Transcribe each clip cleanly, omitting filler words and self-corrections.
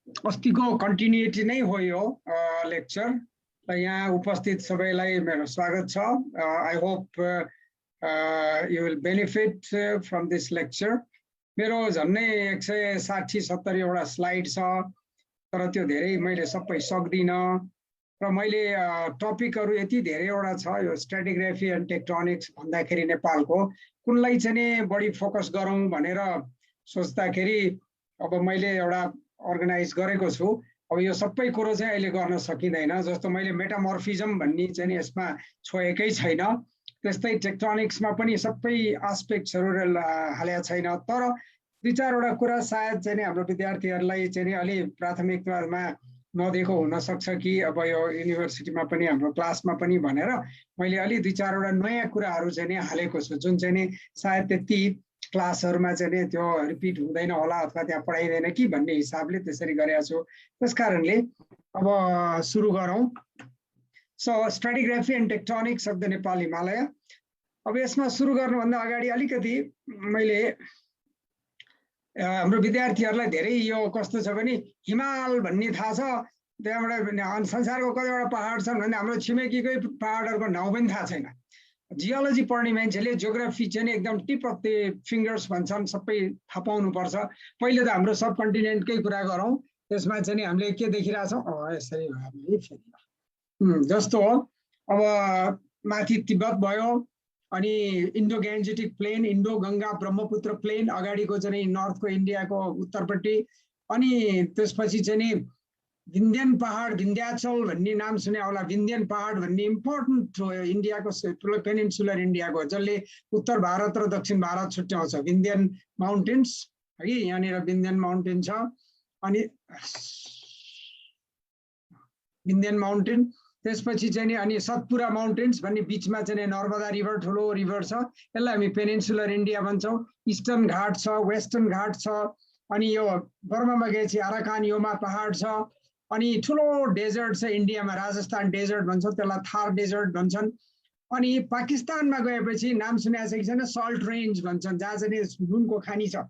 अस्तिको कन्टिन्युटी नै हो यो लेक्चर र यहाँ उपस्थित सबैलाई मेरो स्वागत छ। I hope you will benefit from this lecture. मेरो झन्नै 160-70 वटा स्लाइड छ, तर त्यो धेरै मैले सबै सक्दिनँ र मैले टपिकहरू यति धेरैवटा छ। यो स्ट्राटिग्राफी एन्ड टेक्टोनिक्स भन्दाखेरि नेपालको कुनलाई चाहिँ नि बढी फोकस गरौँ भनेर सोच्दाखेरि अब मैले एउटा अर्गनाइज गरेको छु। अब यो सबै कुरो चाहिँ अहिले गर्न सकिँदैन। जस्तो मैले मेटामर्फिजम भन्ने चाहिँ यसमा छोएकै छैन, त्यस्तै टेक्टोनिक्समा पनि सबै एस्पेक्ट्सहरू हालेको छैन। तर दुई चारवटा कुरा सायद चाहिँ हाम्रो विद्यार्थीहरूलाई चाहिँ अलि प्राथमिकतामा नदिएको हुनसक्छ कि अब यो युनिभर्सिटीमा पनि हाम्रो क्लासमा पनि भनेर मैले अलि दुई चारवटा नयाँ कुराहरू चाहिँ हालेको छु, जुन चाहिँ सायद त्यति क्लासहरुमा चाहिँ त्यो रिपिट हुँदैन होला अथवा त्यहाँ पढाइदैन कि भन्ने हिसाबले त्यसरी गरेको छु। त्यसकारणले अब सुरु गरौँ। So stratigraphy and tectonics of the Nepal Himalaya. अब यसमा सुरु गर्नुभन्दा अगाडि अलिकति मैले हाम्रो विद्यार्थीहरूलाई धेरै यो कस्तो छ भने हिमाल भन्ने थाहा छ, त्यहाँबाट संसारको कतिवटा पहाड छन् भने हाम्रो छिमेकीकै पहाडहरूको नाउँ पनि थाहा छैन। जियोलोजी पढ्ने मान्छेले जियोग्राफी चाहिँ एकदम टिप अफ द फिङ्गर्स भन्छन्, सबै थाहा पाउनुपर्छ। पहिले त हाम्रो सब कन्टिनेन्टकै कुरा गरौँ, त्यसमा चाहिँ हामीले के देखिरहेछौँ यसरी जस्तो अब माथि तिब्बत भयो, अनि Indo Gangetic plain, Indo Ganga Brahmaputra plain, अगाडिको चाहिँ नर्थको इन्डियाको उत्तरपट्टि, अनि त्यसपछि चाहिँ विन्ध्यन पहाड, विन्ध्याचल भन्ने नाम सुने होला। विन्ध्यन पहाड भन्ने इम्पोर्टेन्ट हो इन्डियाको पेनिन्सुलर इन्डियाको, जसले उत्तर भारत र दक्षिण भारत छुट्याउँछ। विन्ध्यन माउन्टेन्स है, यहाँनिर विन्ध्यन माउन्टेन छ, अनि विन्ध्यन माउन्टेन, त्यसपछि चाहिँ अनि सतपुरा माउन्टेन्स भन्ने बिचमा चाहिँ नर्मदा रिभर ठुलो रिभर छ, यसलाई हामी पेनिन्सुलर इन्डिया भन्छौँ। इस्टर्न घाट छ, वेस्टर्न घाट छ, अनि यो बर्मामा गएपछि आराकान योमा पहाड छ, अनि ठुलो डेजर्ट छ इन्डियामा, राजस्थान डेजर्ट भन्छौँ, त्यसलाई थार डेजर्ट भन्छन्। अनि पाकिस्तानमा गएपछि नाम सुनेको छ कि छैन, सल्ट रेन्ज भन्छन्, जहाँ चाहिँ नुनको खानी छ,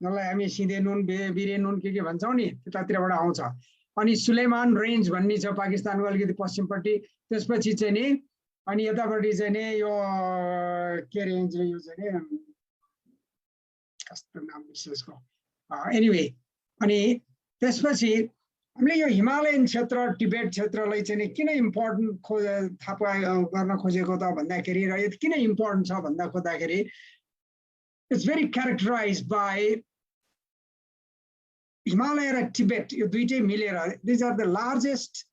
जसलाई हामी सिधे नुन, बिरे नुन के भन्छौँ नि, त्यतातिरबाट आउँछ। अनि सुलेमान रेन्ज भन्ने छ पाकिस्तानको अलिकति पश्चिमपट्टि। त्यसपछि चाहिँ नि अनि यतापट्टि चाहिँ नि यो के रेन्ज, यो चाहिँ नि कस्तो नाम विशेषको, एनिवे। अनि त्यसपछि हामीले यो हिमालयन क्षेत्र, टिबेट क्षेत्रलाई चाहिँ किन इम्पोर्टेन्ट थाहा गर्न खोजेको त भन्दाखेरि, र यो किन इम्पोर्टेन्ट छ भन्दा खोज्दाखेरि, it's very characterize by Himalaya र टिबेट, यो दुईटै मिलेर these are the largest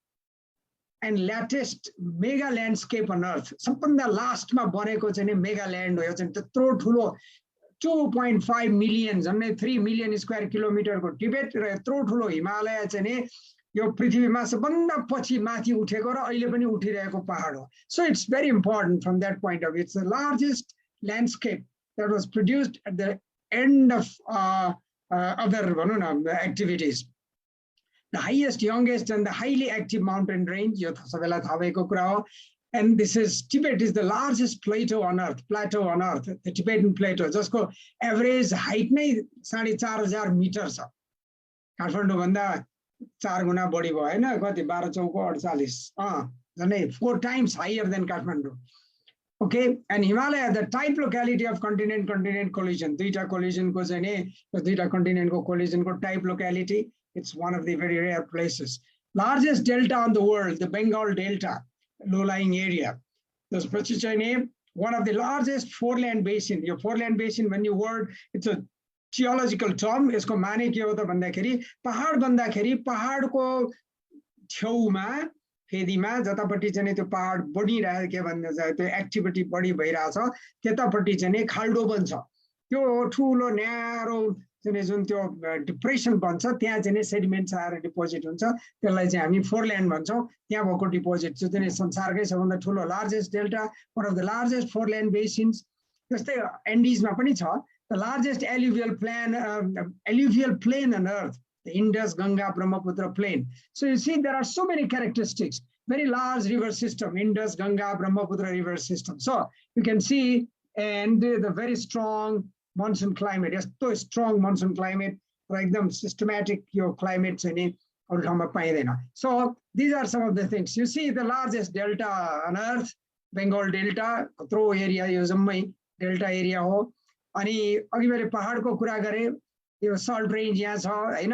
and latest mega landscape on earth. सबभन्दा लास्टमा बनेको चाहिँ मेगा ल्यान्ड हो यो चाहिँ, त्यत्रो ठुलो 2.5 मिलियन, झन्डै 3 मिलियन स्क्वायर किलोमिटरको टिबेट र यत्रो ठुलो हिमालय चाहिँ नि यो पृथ्वीमा सबभन्दा पछि माथि उठेको र अहिले पनि उठिरहेको पहाड हो। So it's very important from that point of view. It's the largest landscape that was produced at the end of other activities. The highest, youngest and the highly active mountain range, and this is Tibet is the largest plateau on earth, the Tibetan plateau. Just go average height नै 4,500 metre छ, काठमाडौँ भन्दा 4 गुना बढी भयो हैन, कति 12 चौको 48, झन्डै 4 times higher than Kathmandu. Okay, and Himalaya, the type locality of continent collision, duita collision ko chane, duita continent ko collision ko type locality, it's one of the very rare places. Largest delta on the world, the Bengal Delta, low-lying area. This one of the largest foreland basin. Your foreland basin, when you word, it's a geological term. Isko mane ke hota bandakeri, pahad bandakeri, pahad ko छेउमा फेदीमा जतापट्टि चाहिँ त्यो पहाड बढिरहेको के भन्ने चाहिँ त्यो activity बढी भइरहेछ, त्यतापट्टि चाहिँ खाल्डो बन्छ, त्यो ठुलो न्यारो चाहिँ जुन त्यो डिप्रेसन बन्छ, त्यहाँ चाहिँ सेडिमेन्ट्स आएर डिपोजिट हुन्छ, त्यसलाई चाहिँ हामी फोरल्यान्ड भन्छौँ। त्यहाँ भएको डिपोजिट चाहिँ संसारकै सबभन्दा ठुलो largest delta, one of the largest foreland basins. त्यस्तै एन्डिजमा पनि छ, the largest alluvial plain on earth, the Indus, Ganga, Brahmaputra plain. So you see, there are so many characteristics. Very large river system, Indus, Ganga, Brahmaputra river system. So you can see, and the very strong monsoon climate. Yes, so strong monsoon climate, like them systematic your climate. अरू ठाउँमा पाइँदैन. So these are some of the things. You see the largest delta on earth, Bengal Delta, कत्रो area यो जम्मै delta area हो. अनि अघि मैले पहाडको कुरा गरे, यो सल्ट रेन्ज यहाँ छ हैन,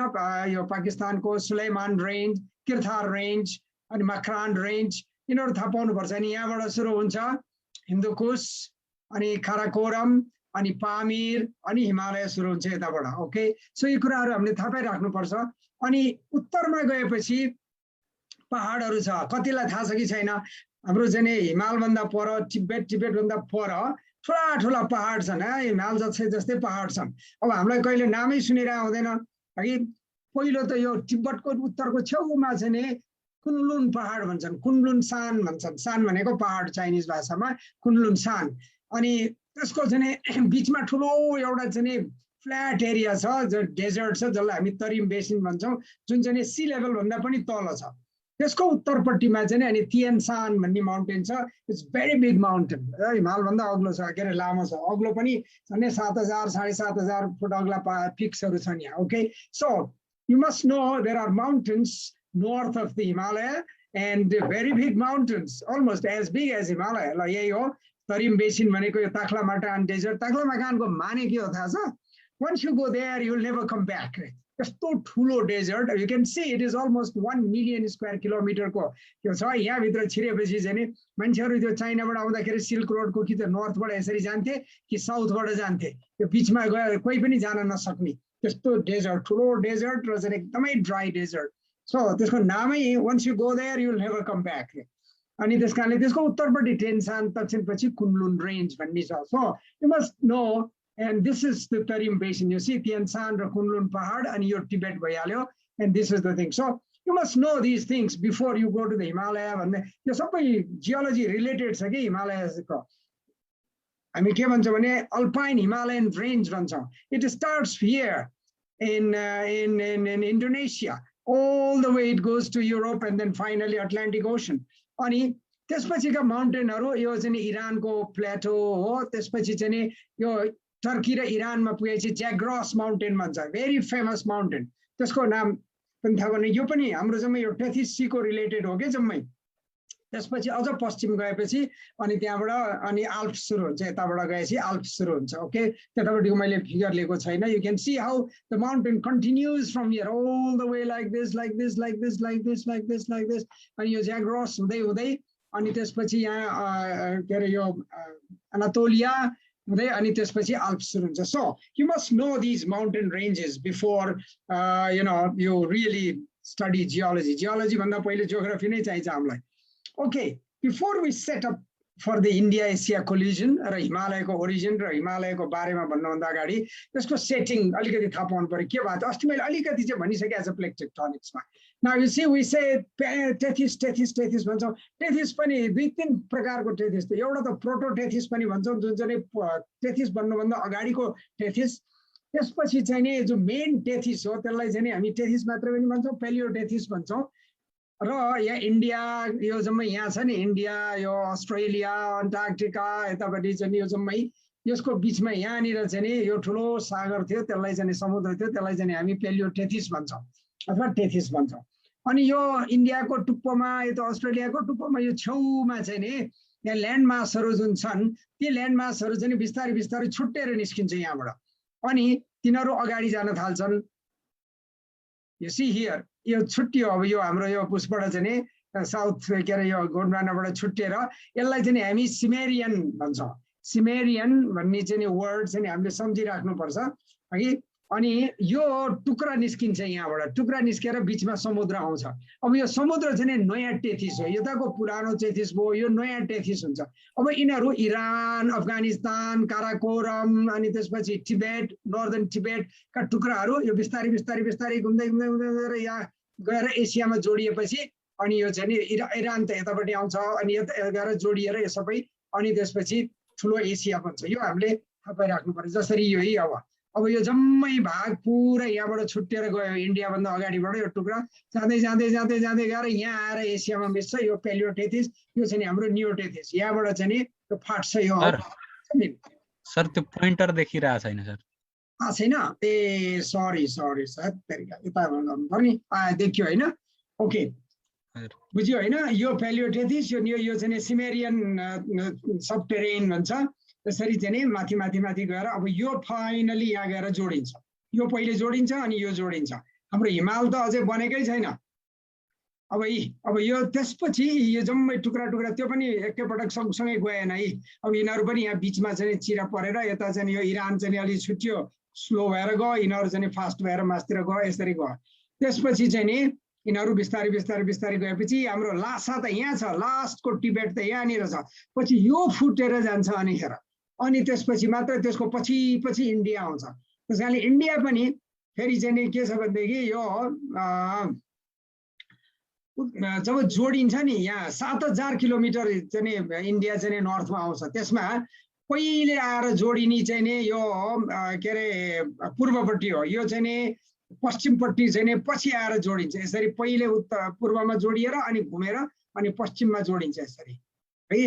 यो पाकिस्तानको सुलेमान रेन्ज, किरथार रेन्ज अनि मक्रान रेन्ज, यिनीहरू थाहा पाउनुपर्छ. अनि यहाँबाट सुरु हुन्छ हिन्दुकुश अनि काराकोरम अनि पामीर अनि हिमालय सुरु हुन्छ यताबाट. ओके, सो यी कुराहरू हामीले थाहा पाइराख्नुपर्छ. अनि उत्तरमा गएपछि पहाडहरू छ, कतिलाई थाहा छ कि छैन, हाम्रो चाहिँ हिमालभन्दा पर तिब्बतभन्दा पर ठुला ठुला पहाड छन्. हिमाल जस्तै पहाड छन्. अब हामीलाई कहिले नामै सुनिरहेको हुँदैन है. पहिलो त यो तिब्बतको उत्तरको छेउमा चाहिँ नि कुनलुन पहाड भन्छन्, कुनलुन सान भन्छन्. सान भनेको पहाड चाइनिज भाषामा, कुनलुन सान. अनि त्यसको चाहिँ बिचमा ठुलो एउटा चाहिँ फ्ल्याट एरिया छ, जो डेजर्ट छ, जसलाई हामी तरिम बेसिन भन्छौँ, जुन चाहिँ सी लेभल भन्दा पनि तल छ. त्यसको उत्तरपट्टिमा चाहिँ अनि तियानसान भन्ने माउन्टेन छ. It's very big mountain. हिमालभन्दा अग्लो छ, के अरे लामो छ. अग्लो पनि झन्डै 7,000 7,500 फुट अग्ला पिक्सहरू छन् यहाँ. Okay, so you must know there are mountains north of the Himalaya and very big mountains, almost as big as Himalaya. ल यही हो तरिम बेसिन भनेको यो ताक्लामाकान डेजर्ट. ताक्लामाकानको माने के हो थाहा छ? Once you go there, you will never come back. यस्तो ठुलो desert. You can see it is almost 1 million square kilometer को त्यो छ. यहाँभित्र छिरेपछि चाहिँ मान्छेहरू त्यो चाइनाबाट आउँदाखेरि सिल्क रोडको कि त नर्थबाट यसरी जान्थे कि साउथबाट जान्थे. त्यो बिचमा गएर कोही पनि जान नसक्ने त्यस्तो डेजर्ट, ठुलो डेजर्ट र चाहिँ एकदमै ड्राई डेजर्ट. So त्यसको नामै once you go there you will never come back. अनि त्यस कारणले त्यसको उत्तरपट्टि टेन्सान, दक्षिणपछि कुनलुन रेन्ज भन्ने छ. So you must know, and this is the Tarim Basin. You see Tianshan र कुनलुन पहाड अनि यो टिबेट भइहाल्यो. And this is the thing. So you must know these things before you go to the Himalaya. भन्ने यो सबै geology related छ कि हिमालयको. हामी के भन्छौँ भने अल्पाइन हिमालयन रेन्ज भन्छौँ. It starts here in Indonesia. All the way it goes to Europe and then finally Atlantic Ocean. अनि त्यसपछिका माउन्टेनहरू यो चाहिँ इरानको प्लेटो हो. त्यसपछि चाहिँ यो टर्की र इरानमा पुगेपछि ज्याग्रस माउन्टेन भन्छ, भेरी फेमस माउन्टेन. त्यसको नाम पनि थाहा भने यो पनि हाम्रो जम्मै यो टेथिस सीको रिलेटेड हो कि जम्मै. त्यसपछि अझ पश्चिम गएपछि अनि त्यहाँबाट अनि आल्प्स सुरु हुन्छ. यताबाट गएपछि आल्प्स सुरु हुन्छ. ओके, त्यतापट्टिको मैले फिगर लिएको छैन. You can see how the mountain continues from here all the way like this like this like this like this like this like this. अनि यो ज्याग्रस हुँदै हुँदै अनि त्यसपछि यहाँ के अरे यो अनातोलिया हुँदै अनि त्यसपछि आल्प्स सुरु हुन्छ. So you must no these mountain ranges before you know you really study geology. Geology भन्दा पहिले जियोग्राफी नै चाहिन्छ हामीलाई. Okay, before we set up for the India-Asia collision र हिमालयको ओरिजिन र हिमालयको बारेमा भन्नुभन्दा अगाडि त्यसको सेटिङ अलिकति थाहा पाउनु पर्यो. के भयो त अस्ति मैले अलिकति चाहिँ भनिसकेँ एज अ प्लेट टेक्टोनिक्समा. Now you see we say Tethys भन्छौँ. टेथिस पनि दुई तीन प्रकारको टेथिस थियो. एउटा त प्रोटोटेथिस पनि भन्छौँ, जुन चाहिँ टेथिस भन्नुभन्दा अगाडिको टेथिस. त्यसपछि चाहिँ नि जो मेन टेथिस हो त्यसलाई चाहिँ हामी टेथिस मात्र पनि भन्छौँ, पेलियोटेथिस भन्छौँ. र यहाँ इन्डिया यो जम्मै यहाँ छ नि, इन्डिया यो अस्ट्रेलिया अन्टार्क्टिका यतापट्टि चाहिँ यो जम्मै यसको बिचमा यहाँनिर चाहिँ नि यो ठुलो सागर थियो, त्यसलाई चाहिँ समुद्र थियो, त्यसलाई चाहिँ हामी पेलियोटेथिस भन्छौँ अथवा टेथिस भन्छौँ. अनि यो इन्डियाको टुप्पोमा यो त अस्ट्रेलियाको टुप्पोमा यो छेउमा चाहिँ नि यहाँ ल्यान्ड मासहरू जुन छन् ती ल्यान्ड मासहरू चाहिँ बिस्तारै बिस्तारै छुट्टेर निस्किन्छ यहाँबाट. अनि तिनीहरू अगाडि जान थाल्छन्. You see here, यो छुट्टियो. अब यो हाम्रो यो पुसबाट चाहिँ नि साउथ के अरे यो गोन्डवानाबाट छुट्टिएर यसलाई चाहिँ हामी सिमेरियन भन्छौँ. सिमेरियन भन्ने चाहिँ वर्ड चाहिँ हामीले सम्झिराख्नुपर्छ है. अनि यो टुक्रा निस्किन्छ यहाँबाट, टुक्रा निस्केर बिचमा समुद्र आउँछ. अब यो समुद्र चाहिँ नयाँ टेथिस हो. यताको पुरानो टेथिस भयो, यो नयाँ टेथिस हुन्छ. अब यिनीहरू इरान, अफगानिस्तान, काराकोरम अनि त्यसपछि टिबेट, नर्दर्न टिबेटका टुक्राहरू यो बिस्तारै बिस्तारै बिस्तारै घुम्दै घुम्दै घुम्दै यहाँ गएर एसियामा जोडिएपछि अनि यो चाहिँ इरान त यतापट्टि आउँछ अनि यता गएर जोडिएर यो सबै अनि त्यसपछि ठुलो एसिया बन्छ. यो हामीले थाहा पाइराख्नु पर्यो. जसरी यो अब यो जम्मै भाग पुरा यहाँबाट छुट्टिएर गयो इन्डियाभन्दा अगाडिबाट यो टुक्रा जाँदै जाँदै जाँदै जाँदै गएर यहाँ आएर एसियामा मिल्छ. यो पेलियोटेथिस, यो चाहिँ हाम्रो नियोटेथिस. यहाँबाट चाहिँ यो फाट्छ. यो सर त्यो पोइन्टर देखिरहेको छैन सर. छैन ए सरी सरी सायद यता गर्नुपर्ने देखियो होइन ओके बुझ्यो होइन यो प्यालियोटेथिस यो चाहिँ सिमेरियन सब टेरेन भन्छ त्यसरी चाहिँ माथि माथि माथि गएर अब यो फाइनली यहाँ गएर जोडिन्छ यो पहिले जोडिन्छ अनि यो जोडिन्छ हाम्रो हिमाल त अझै बनेकै छैन अब यो त्यसपछि यो जम्मै टुक्रा टुक्रा त्यो पनि एकैपटक सँगसँगै गएन है अब यिनीहरू पनि यहाँ बिचमा चाहिँ चिरा परेर यता चाहिँ यो इरान चाहिँ अलि छुट्यो स्लो भएर गयो यिनीहरू चाहिँ फास्ट भएर मासतिर गयो यसरी गयो त्यसपछि चाहिँ नि यिनीहरू बिस्तारै बिस्तारै बिस्तारै गएपछि हाम्रो लासा त यहाँ छ लास्टको टिबेट त यहाँनिर छ पछि यो फुटेर जान्छ अनिखेर अनि त्यसपछि मात्र त्यसको पछि पछि इन्डिया आउँछ त्यस कारणले इन्डिया पनि फेरि चाहिँ नि के छ भनेदेखि यो जब जोडिन्छ नि यहाँ 7000 किलोमिटर चाहिँ इन्डिया चाहिँ नर्थमा आउँछ त्यसमा पहिले आएर जोडिने चाहिँ नि यो के अरे पूर्वपट्टि हो यो चाहिँ नि पश्चिमपट्टि चाहिँ नि पछि आएर जोडिन्छ यसरी पहिले उत्तर पूर्वमा जोडिएर अनि घुमेर अनि पश्चिममा जोडिन्छ यसरी है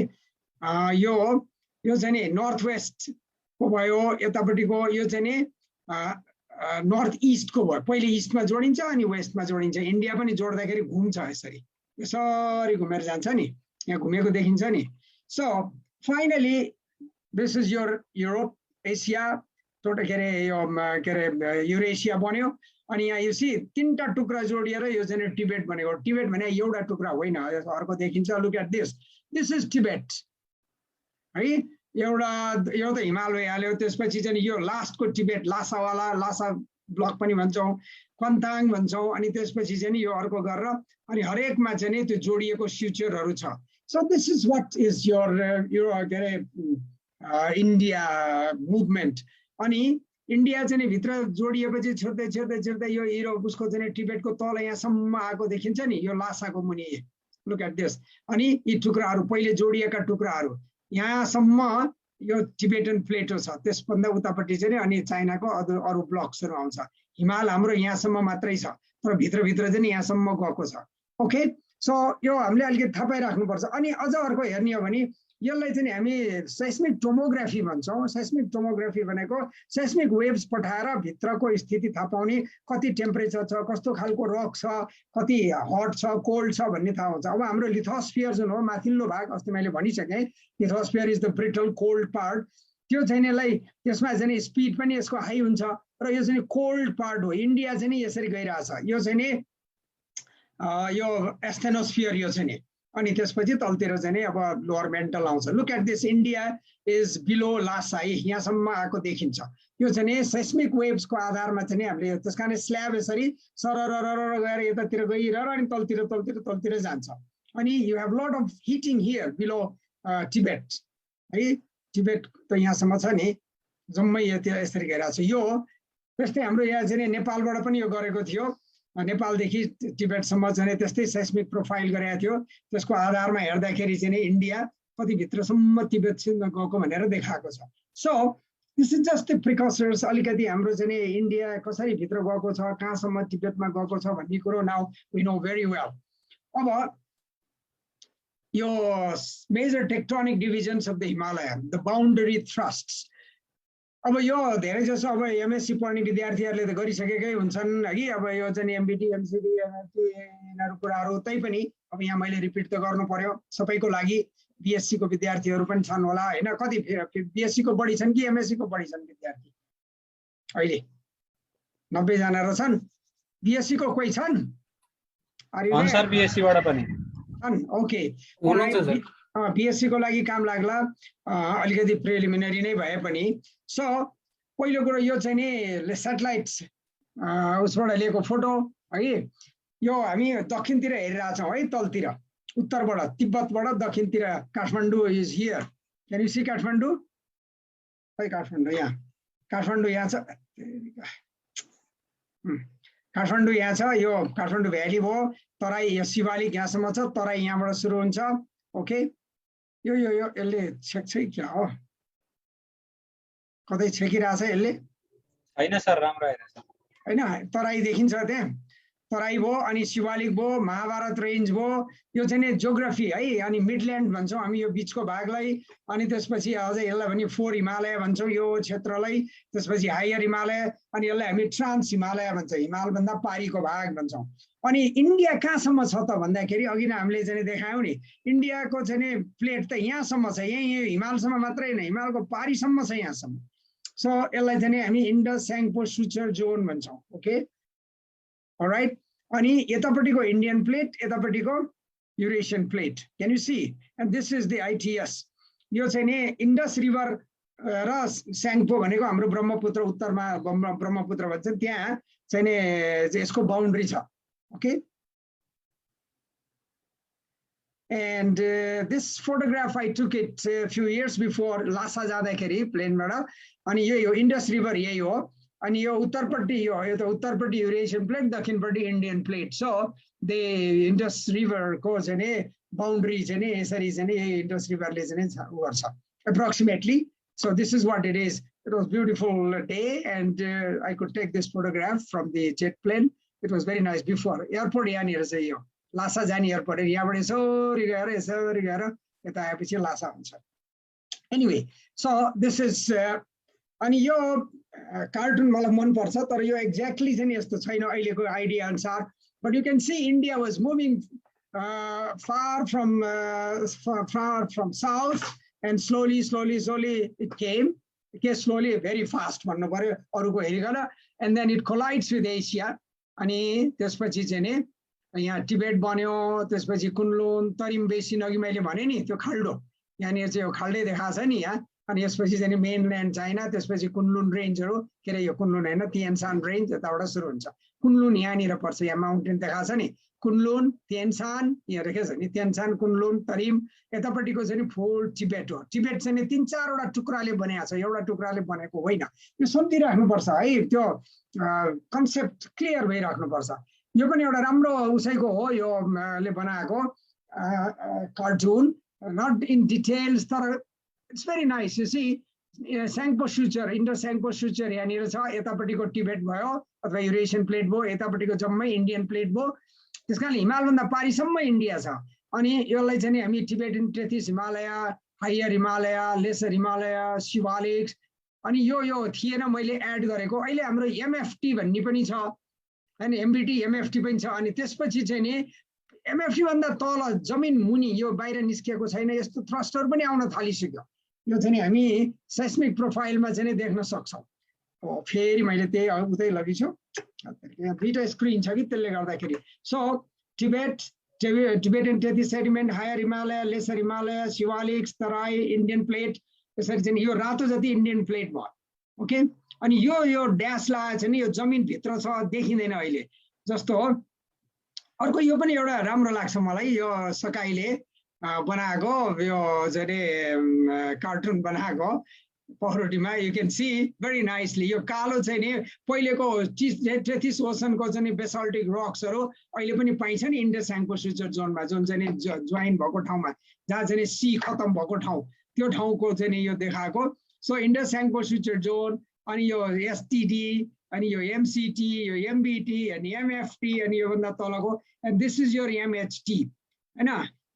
यो चाहिँ नि नर्थ वेस्टको भयो यतापट्टिको यो चाहिँ नि नर्थ इस्टको भयो पहिले इस्टमा जोडिन्छ अनि वेस्टमा जोडिन्छ इन्डिया पनि जोड्दाखेरि घुम्छ यसरी यसरी घुमेर जान्छ नि यहाँ घुमेको देखिन्छ नि so finally this is your Europe Asia के अरे युरेसिया बन्यो अनि यहाँ यो सी 3टा टुक्रा जोडिएर यो चाहिँ टिबेट बनेको टिबेट भने एउटा टुक्रा होइन अर्को देखिन्छ look at this is Tibet है एउटा यो त हिमाल भइहाल्यो त्यसपछि चाहिँ यो लास्टको टिबेट लासा ब्लक पनि भन्छौँ कन्ताङ भन्छौँ अनि त्यसपछि चाहिँ यो अर्को गरेर अनि हरेकमा चाहिँ त्यो जोडिएको फ्युचरहरू छ so this is what is your के अरे इन्डिया मुभमेन्ट अनि इन्डिया चाहिँ भित्र जोडिएपछि छिर्दै छिर्दै छिर्दै यो युरोप उसको चाहिँ टिबेटको तल यहाँसम्म आएको देखिन्छ नि यो लासाको मुनि लुक एट दिस अनि यी टुक्राहरू पहिले जोडिएका टुक्राहरू यहाँसम्म यो टिबेटन प्लेटो छ त्यसभन्दा उतापट्टि चाहिँ अनि चाइनाको अरू ब्लक्सहरू आउँछ हिमाल हाम्रो यहाँसम्म मात्रै छ तर भित्रभित्र चाहिँ यहाँसम्म गएको छ ओके सो यो हामीले अलिकति थाहा पाइराख्नुपर्छ अनि अझ अर्को हेर्ने हो भने यसलाई चाहिँ हामी सेस्मिक टोमोग्राफी भन्छौँ सेस्मिक टोमोग्राफी भनेको सेस्मिक वेव्स पठाएर भित्रको स्थिति थाहा पाउने कति टेम्परेचर छ कस्तो खालको रक छ कति हट छ कोल्ड छ भन्ने थाहा हुन्छ अब हाम्रो लिथोस्फियर जुन हो माथिल्लो भाग अस्ति मैले भनिसकेँ lithosphere is the brittle cold part त्यो चाहिँ यसलाई त्यसमा चाहिँ स्पिड पनि यसको हाई हुन्छ र यो चाहिँ कोल्ड पार्ट हो इन्डिया चाहिँ यसरी गइरहेछ यो चाहिँ नि यो एस्थेनोस्फियर यो चाहिँ नि अनि त्यसपछि तलतिर चाहिँ अब लोअर मेन्टल आउँछ look at this India is below Lhasa है यहाँसम्म आएको देखिन्छ यो चाहिँ नि सेस्मिक वेव्सको आधारमा चाहिँ हामीले त्यस कारण स्ल्याब यसरी सरर गएर यतातिर गइरहेर अनि तलतिर तलतिर तलतिर जान्छ अनि you have lot of heating here below Tibet है टिबेट त यहाँसम्म छ नि जम्मै यतिर यसरी गइरहेको छ यो त्यस्तै हाम्रो यहाँ चाहिँ नेपालबाट पनि यो गरेको थियो नेपालदेखि टिबेटसम्म चाहिँ त्यस्तै सेस्मिक प्रोफाइल गरेको थियो त्यसको आधारमा हेर्दाखेरि चाहिँ इन्डिया कति भित्रसम्म तिब्बतसम्म गएको भनेर देखाएको छ so this is just the precursors अलिकति हाम्रो चाहिँ इन्डिया कसरी भित्र गएको छ कहाँसम्म तिब्बतमा गएको छ भन्ने कुरो now we know very well अब यो major tectonic divisions of the Himalaya the boundary thrusts अब यो धेरै जसो अब एमएससी पढ्ने विद्यार्थीहरूले त गरिसकेकै हुन्छन् है अब यो चाहिँ एमबिटी एमसिडी एमएससी यिनीहरू कुराहरू तैपनि अब यहाँ मैले रिपिट त गर्नु पर्यो सबैको लागि बिएससी को विद्यार्थीहरू पनि छन् होला हैन कति बिएससी को बढी छन् कि एमएससी को बढी छन् विद्यार्थी अहिले 90 जना र छन् बिएससी को कोही छन् अन सर बिएससी बाट पनि छन् ओके बिएससी को लागि काम लाग्ला अलिकति प्रिलिमिनरी नै भए पनि सो पहिलो कुरो यो चाहिँ नि सैटेलाइट उसबाट लिएको फोटो है यो हामी दक्षिणतिर हेरिरहेछौँ है तलतिर उत्तरबाट तिब्बतबाट दक्षिणतिर Kathmandu is here can you see Kathmandu खै काठमाडौँ यहाँ छ काठमाडौँ यहाँ छ यो काठमाडौँ भ्याली भयो तराई यो शिवालिक यहाँसम्म छ तराई यहाँबाट सुरु हुन्छ ओके यो यसले छेक्छ क्या हो कतै छेकिरहेछ यसले हैन सर राम्रो आइरहेछ हैन तराई देखिन्छ त्यहाँ तराई भयो अनि शिवालिक भयो महाभारत रेन्ज भयो यो चाहिँ नि जियोग्राफी है अनि मिडल्यान्ड भन्छौँ हामी यो बीचको भागलाई अनि त्यसपछि अझ यसलाई पनि फोर हिमालय भन्छौँ यो क्षेत्रलाई त्यसपछि हायर हिमालय अनि यसलाई हामी ट्रान्स हिमालय भन्छौँ हिमालभन्दा पारीको भाग भन्छौँ अनि इन्डिया कहाँसम्म छ त भन्दाखेरि अघि नै हामीले चाहिँ देखायौँ नि इन्डियाको चाहिँ नि प्लेट त यहाँसम्म छ यही हिमालसम्म मात्रै होइन हिमालको पारीसम्म छ यहाँसम्म सो यसलाई चाहिँ नि हामी इन्डस स्याङ्पो सुचर जोन भन्छौँ ओके अलराइट अनि यतापट्टिको इन्डियन प्लेट यतापट्टिको Eurasian plate can you see and this is the ITS यो चाहिँ नि इन्डस रिभर र स्याङ्पो भनेको हाम्रो ब्रह्मपुत्र उत्तरमा ब्रह्मपुत्र भन्छ त्यहाँ चाहिँ नि यसको बाउन्ड्री छ okay and this photograph I took it a few years before Lhasa जाँदाखेरि प्लेनबाट अनि यो इन्डस रिभर यही हो अनि यो उत्तरपट्टि यो त उत्तरपट्टि युरेसियन प्लेट दक्षिणपट्टि Indian plate so the Indus रिभरको चाहिँ नि बाउन्ड्री चाहिँ नि यसरी चाहिँ नि इन्डस रिभरले चाहिँ नि उ गर्छ approximately so this is what it is it was beautiful day and I could take this photograph from the jet plane it was very nice before airport यहाँनिर चाहिँ यो लासा जाने एयरपोर्ट यहाँबाट यसरी गएर यता आएपछि लासा हुन्छ एनिवे सो दिस इज अनि यो कार्टुन मलाई मनपर्छ तर यो एक्ज्याक्टली चाहिँ यस्तो छैन अहिलेको आइडिया अनुसार but you can see India was moving far from south and slowly it came slowly very fast भन्नु पर्यो अरुको हेरिकन and then it collides with Asia अनि त्यसपछि चाहिँ नि यहाँ टिबेट बन्यो त्यसपछि कुनलुन तरिम बेसिन अघि मैले भने नि त्यो खाल्डो यहाँनिर चाहिँ यो खाल्डै देखाएको छ नि यहाँ अनि यसपछि चाहिँ मेनल्यान्ड चाइना त्यसपछि कुनलुन रेन्जहरू के अरे यो कुनलुन होइन तियानसान रेन्ज यताबाट सुरु हुन्छ कुनलुन यहाँनिर पर्छ यहाँ माउन्टेन देखाएको छ नि कुनलुन तियानसान यहाँ रहेको छ नि तियानसान कुनलुन तरिम यतापट्टिको चाहिँ नि फुल टिबेट हो टिबेट चाहिँ नि 3-4वटा टुक्राले बनाएको छ एउटा टुक्राले बनेको होइन यो सम्झिराख्नुपर्छ है त्यो कन्सेप्ट क्लियर भइराख्नुपर्छ यो पनि एउटा राम्रो उसैको हो यो ले बनाएको कार्टुन नट इन डिटेल्स तर it's very nice you see Tsangpo suture Indo Tsangpo suture यहाँनिर छ यतापट्टिको टिबेट भयो अथवा युरेसियन प्लेट भयो यतापट्टिको जम्मै इन्डियन प्लेट भयो त्यस कारण हिमालभन्दा पारीसम्म इन्डिया छ अनि यसलाई चाहिँ हामी Tibetan Tethys Himalaya higher Himalaya lesser Himalaya Siwaliks अनि यो थिएन मैले एड गरेको अहिले हाम्रो एमएफटी भन्ने पनि छ अनि एमबिटी एमएफटी पनि छ अनि त्यसपछि चाहिँ नि एमएफटी भन्दा तल जमिन मुनि यो बाहिर निस्केको छैन यस्तो थ्रस्टर पनि आउन थालिसक्यो यो चाहिँ हामी सेस्मिक प्रोफाइलमा चाहिँ देख्न सक्छौँ हो फेरि मैले त्यही उतै लगेछु दुईटा स्क्रिन छ कि त्यसले गर्दाखेरि so Tibetan Tethys sediment higher Himalaya lesser Himalaya Siwaliks Terai Indian plate यसरी चाहिँ यो रातो जति इन्डियन प्लेट भयो ओके अनि यो ड्यास लगाएको छ नि यो जमिनभित्र छ देखिँदैन अहिले जस्तो हो अर्को यो पनि एउटा राम्रो लाग्छ मलाई यो सकाइले बनाएको यो चाहिँ कार्टुन बनाएको पहरोटीमा you can see very nicely यो कालो चाहिँ नि पहिलेको टेथिस ओसनको चाहिँ बेसाल्टिक रक्सहरू अहिले पनि पाइन्छ नि इन्डस स्याङ्पो सुचर जोनमा जुन चाहिँ जोइन भएको ठाउँमा जहाँ चाहिँ सी खतम भएको ठाउँ त्यो ठाउँको चाहिँ यो देखाएको so Indus Tsangpo suture John अनि यो एसटिडी अनि यो एमसिटी यो एमबिटी अनि एमएफटी अनि योभन्दा तलको and this is your MHT होइन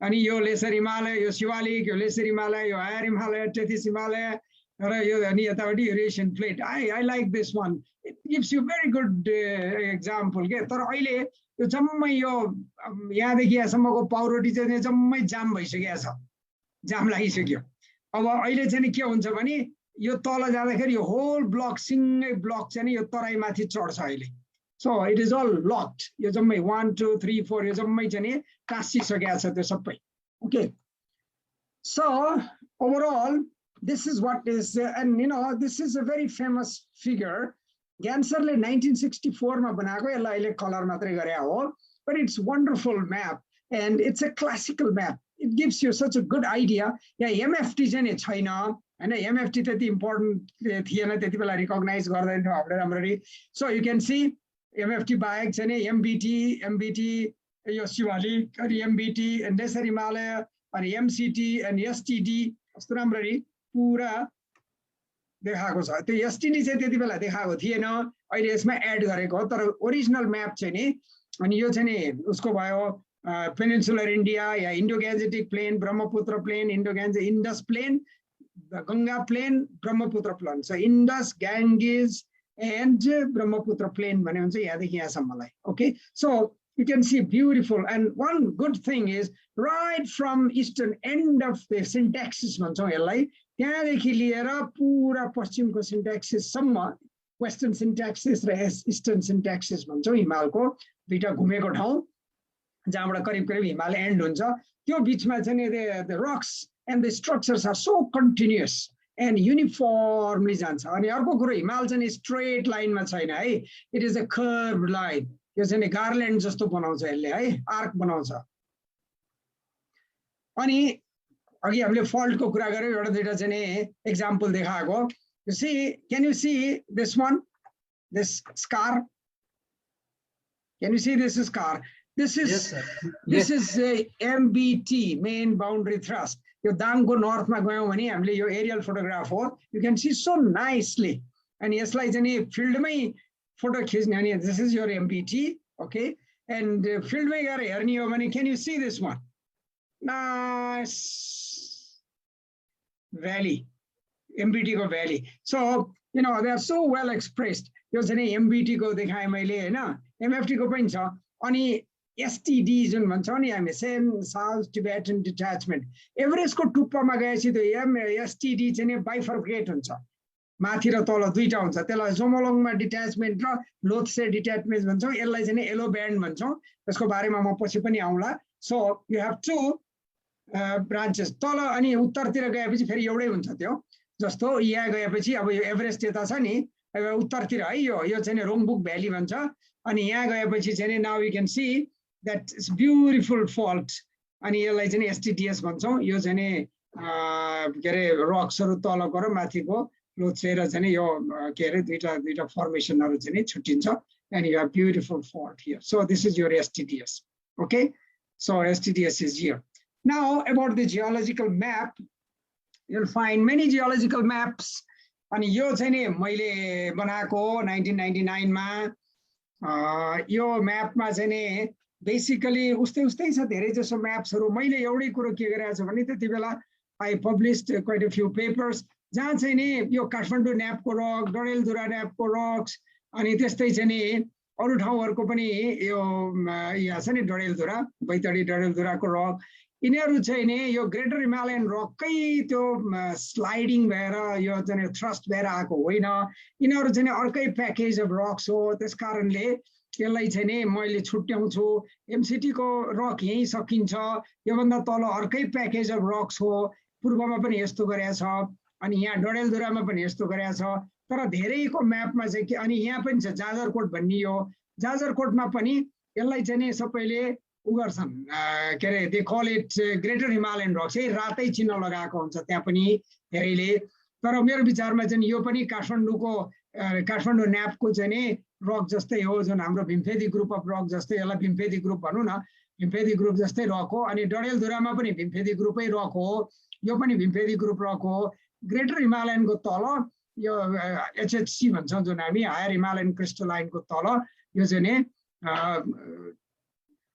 अनि यो लेसर हिमालय यो शिवालिक यो लेसर हिमालय यो हायर हिमालय टेथिस हिमालय र यो अनि यतापट्टि Eurasian plate I like this one it gives you very good example के तर अहिले यो जम्मै यो यहाँदेखि यहाँसम्मको पाउरोटी चाहिँ जम्मै जाम भइसकेको छ जाम लागिसक्यो अब अहिले चाहिँ के हुन्छ भने यो तल जाँदाखेरि यो होल ब्लक सिङ्गै ब्लक चाहिँ यो तराईमाथि चढ्छ अहिले so it is all locked यो जम्मै 1 2 3 4 यो जम्मै चाहिँ टाँसिसकेको छ त्यो सबै okay so overall this is what is and you know this is a very famous figure Ganserle 1964 ma banako yalla अहिले कलर मात्रै गरे हो but it's wonderful map and it's a classical map it gives you such a good idea yeah MFT चाहिँ छैन हैन MFT त्यति important थिएन त्यति बेला रिकग्नाइज गर्दैन थियो हामीले राम्ररी so you can see MFT बाहेक चाहिँ MBT यो शिवालिक अनि MBT and लेसर हिमालय अनि MCT and STD कस्तो राम्ररी पुरा देखाएको छ त्यो एसटिडी चाहिँ त्यति बेला देखाएको थिएन अहिले यसमा एड गरेको हो तर ओरिजिनल म्याप चाहिँ नि अनि यो चाहिँ नि उसको भयो पेनिन्सुलर इन्डिया या Indo Gangetic plain Brahmaputra plain Indus plain Ganga plain Brahmaputra plain so Indus Ganges and Brahmaputra plain भन्ने हुन्छ यहाँदेखि यहाँसम्मलाई okay so you can see beautiful and one good thing is right from eastern end of the syntaxis भन्छौँ यसलाई त्यहाँदेखि लिएर पुरा पश्चिमको syntaxis सम्म western syntaxis र eastern syntaxis भन्छौँ हिमालको दुईटा घुमेको ठाउँ जहाँबाट करिब करिब हिमाल एन्ड हुन्छ त्यो बिचमा चाहिँ the rocks and the structures are so continuous and uniformly जान्छ अनि अर्को कुरो हिमाल चाहिँ straight line मा छैन है it is a curved line यो चाहिँ गार्ल्यान्ड जस्तो बनाउँछ यसले है आर्क बनाउँछ अनि अघि हामीले फल्टको कुरा गर्यौं एउटा दुईटा चाहिँ एक्जाम्पल देखाएको you see can you see this one this scar can you see this scar this is Yes, sir. this is a MBT main boundary thrust यो दाङको नर्थमा गयौं भने हामीले यो एरियल फोटोग्राफ हो you can see so nicely अनि यसलाई चाहिँ फिल्डमै photo खिच्ने अनि this is your MBT okay and फिल्डमै गएर हेर्ने हो भने can you see this one nice valley MBT को valley so you know they are so well expressed यो चाहिँ MBT को देखाए मैले हैन MFT को पनि छ अनि STD जुन भन्छौं नि हामी सेन साउथ टिबेटन डिट्याचमेन्ट एभरेस्टको टुप्पामा गएपछि त्यो STD चाहिँ बाइफर्केट हुन्छ माथि र तल दुईटा हुन्छ त्यसलाई जोमोलोङमा डिट्याचमेन्ट र लोथसे डिट्याचमेन्ट भन्छौं यसलाई चाहिँ येलो ब्यान्ड भन्छौं त्यसको बारेमा म पछि पनि आउँला so you have two branches तल अनि उत्तरतिर गएपछि फेरि एउटै हुन्छ त्यो जस्तो यहाँ गएपछि अब यो एभरेस्ट यता छ नि उत्तरतिर है यो चाहिँ रोङबुक भ्याली भन्छ अनि यहाँ गएपछि चाहिँ now you can see that is beautiful fault अनि यसलाई चाहिँ STDS भन्छौं यो चाहिँ के अरे रक्सहरु तलको र माथिको लोथसेर चाहिँ यो के अरे दुईटा फर्मेसनहरु चाहिँ छुट्टिन्छ and you have beautiful fault here so this is your STDS okay so STDS is here now about the geological map you'll find many geological maps अनि यो चाहिँ नि मैले बनाएको 1999 मा यो म्यापमा चाहिँ नि बेसिकली उस्तै छ धेरै जसो म्याप्सहरु मैले एउटै कुरो के गरेको छु भने त्यतिबेला I published quite a few papers जहाँ चाहिँ नि यो काठमाडौँ न्यापको रक डडेलधुरा न्यापको रक्स अनि त्यस्तै चाहिँ नि अरु ठाउँहरुको पनि यो यहाँ छ नि डडेलधुरा बैतडी डडेलधुराको रक यिनीहरु चाहिँ नि यो ग्रेटर हिमालयन रककै त्यो स्लाइडिङ भएर यो चाहिँ थ्रस्ट भएर आएको होइन यिनीहरु चाहिँ अर्कै प्याकेज अफ रक्स हो त्यसकारणले यसलाई चाहिँ नि मैले छुट्याउँछु MCT को रक यही सकिन्छ योभन्दा तल अर्कै प्याकेज अफ रक्स हो पूर्वमा पनि यस्तो गरेको छ अनि यहाँ डडेलधुरामा पनि यस्तो गरेको छ तर धेरैको म्यापमा चाहिँ के अनि यहाँ पनि छ जाजरकोट भन्ने हो जाजरकोटमा पनि यसलाई चाहिँ नि सबैले उगर्छन् के अरे they call it greater Himalayan rocks है रातै चिन्ह लगाएको हुन्छ त्यहाँ पनि धेरैले तर मेरो विचारमा चाहिँ यो पनि काठमाडौँ न्यापको चाहिँ नि रक जस्तै हो जुन हाम्रो भीमफेदी ग्रुप अफ रक जस्तै यसलाई भीमफेदी ग्रुप भनौँ न भीमफेदी ग्रुप जस्तै रक हो अनि डडेलधुरामा पनि भीमफेदी ग्रुपै रक हो यो पनि भीमफेदी ग्रुप रक हो ग्रेटर हिमालयनको तल यो HHC भन्छौँ जुन हामी हायर हिमालयन क्रिस्टलाइनको तल यो चाहिँ नि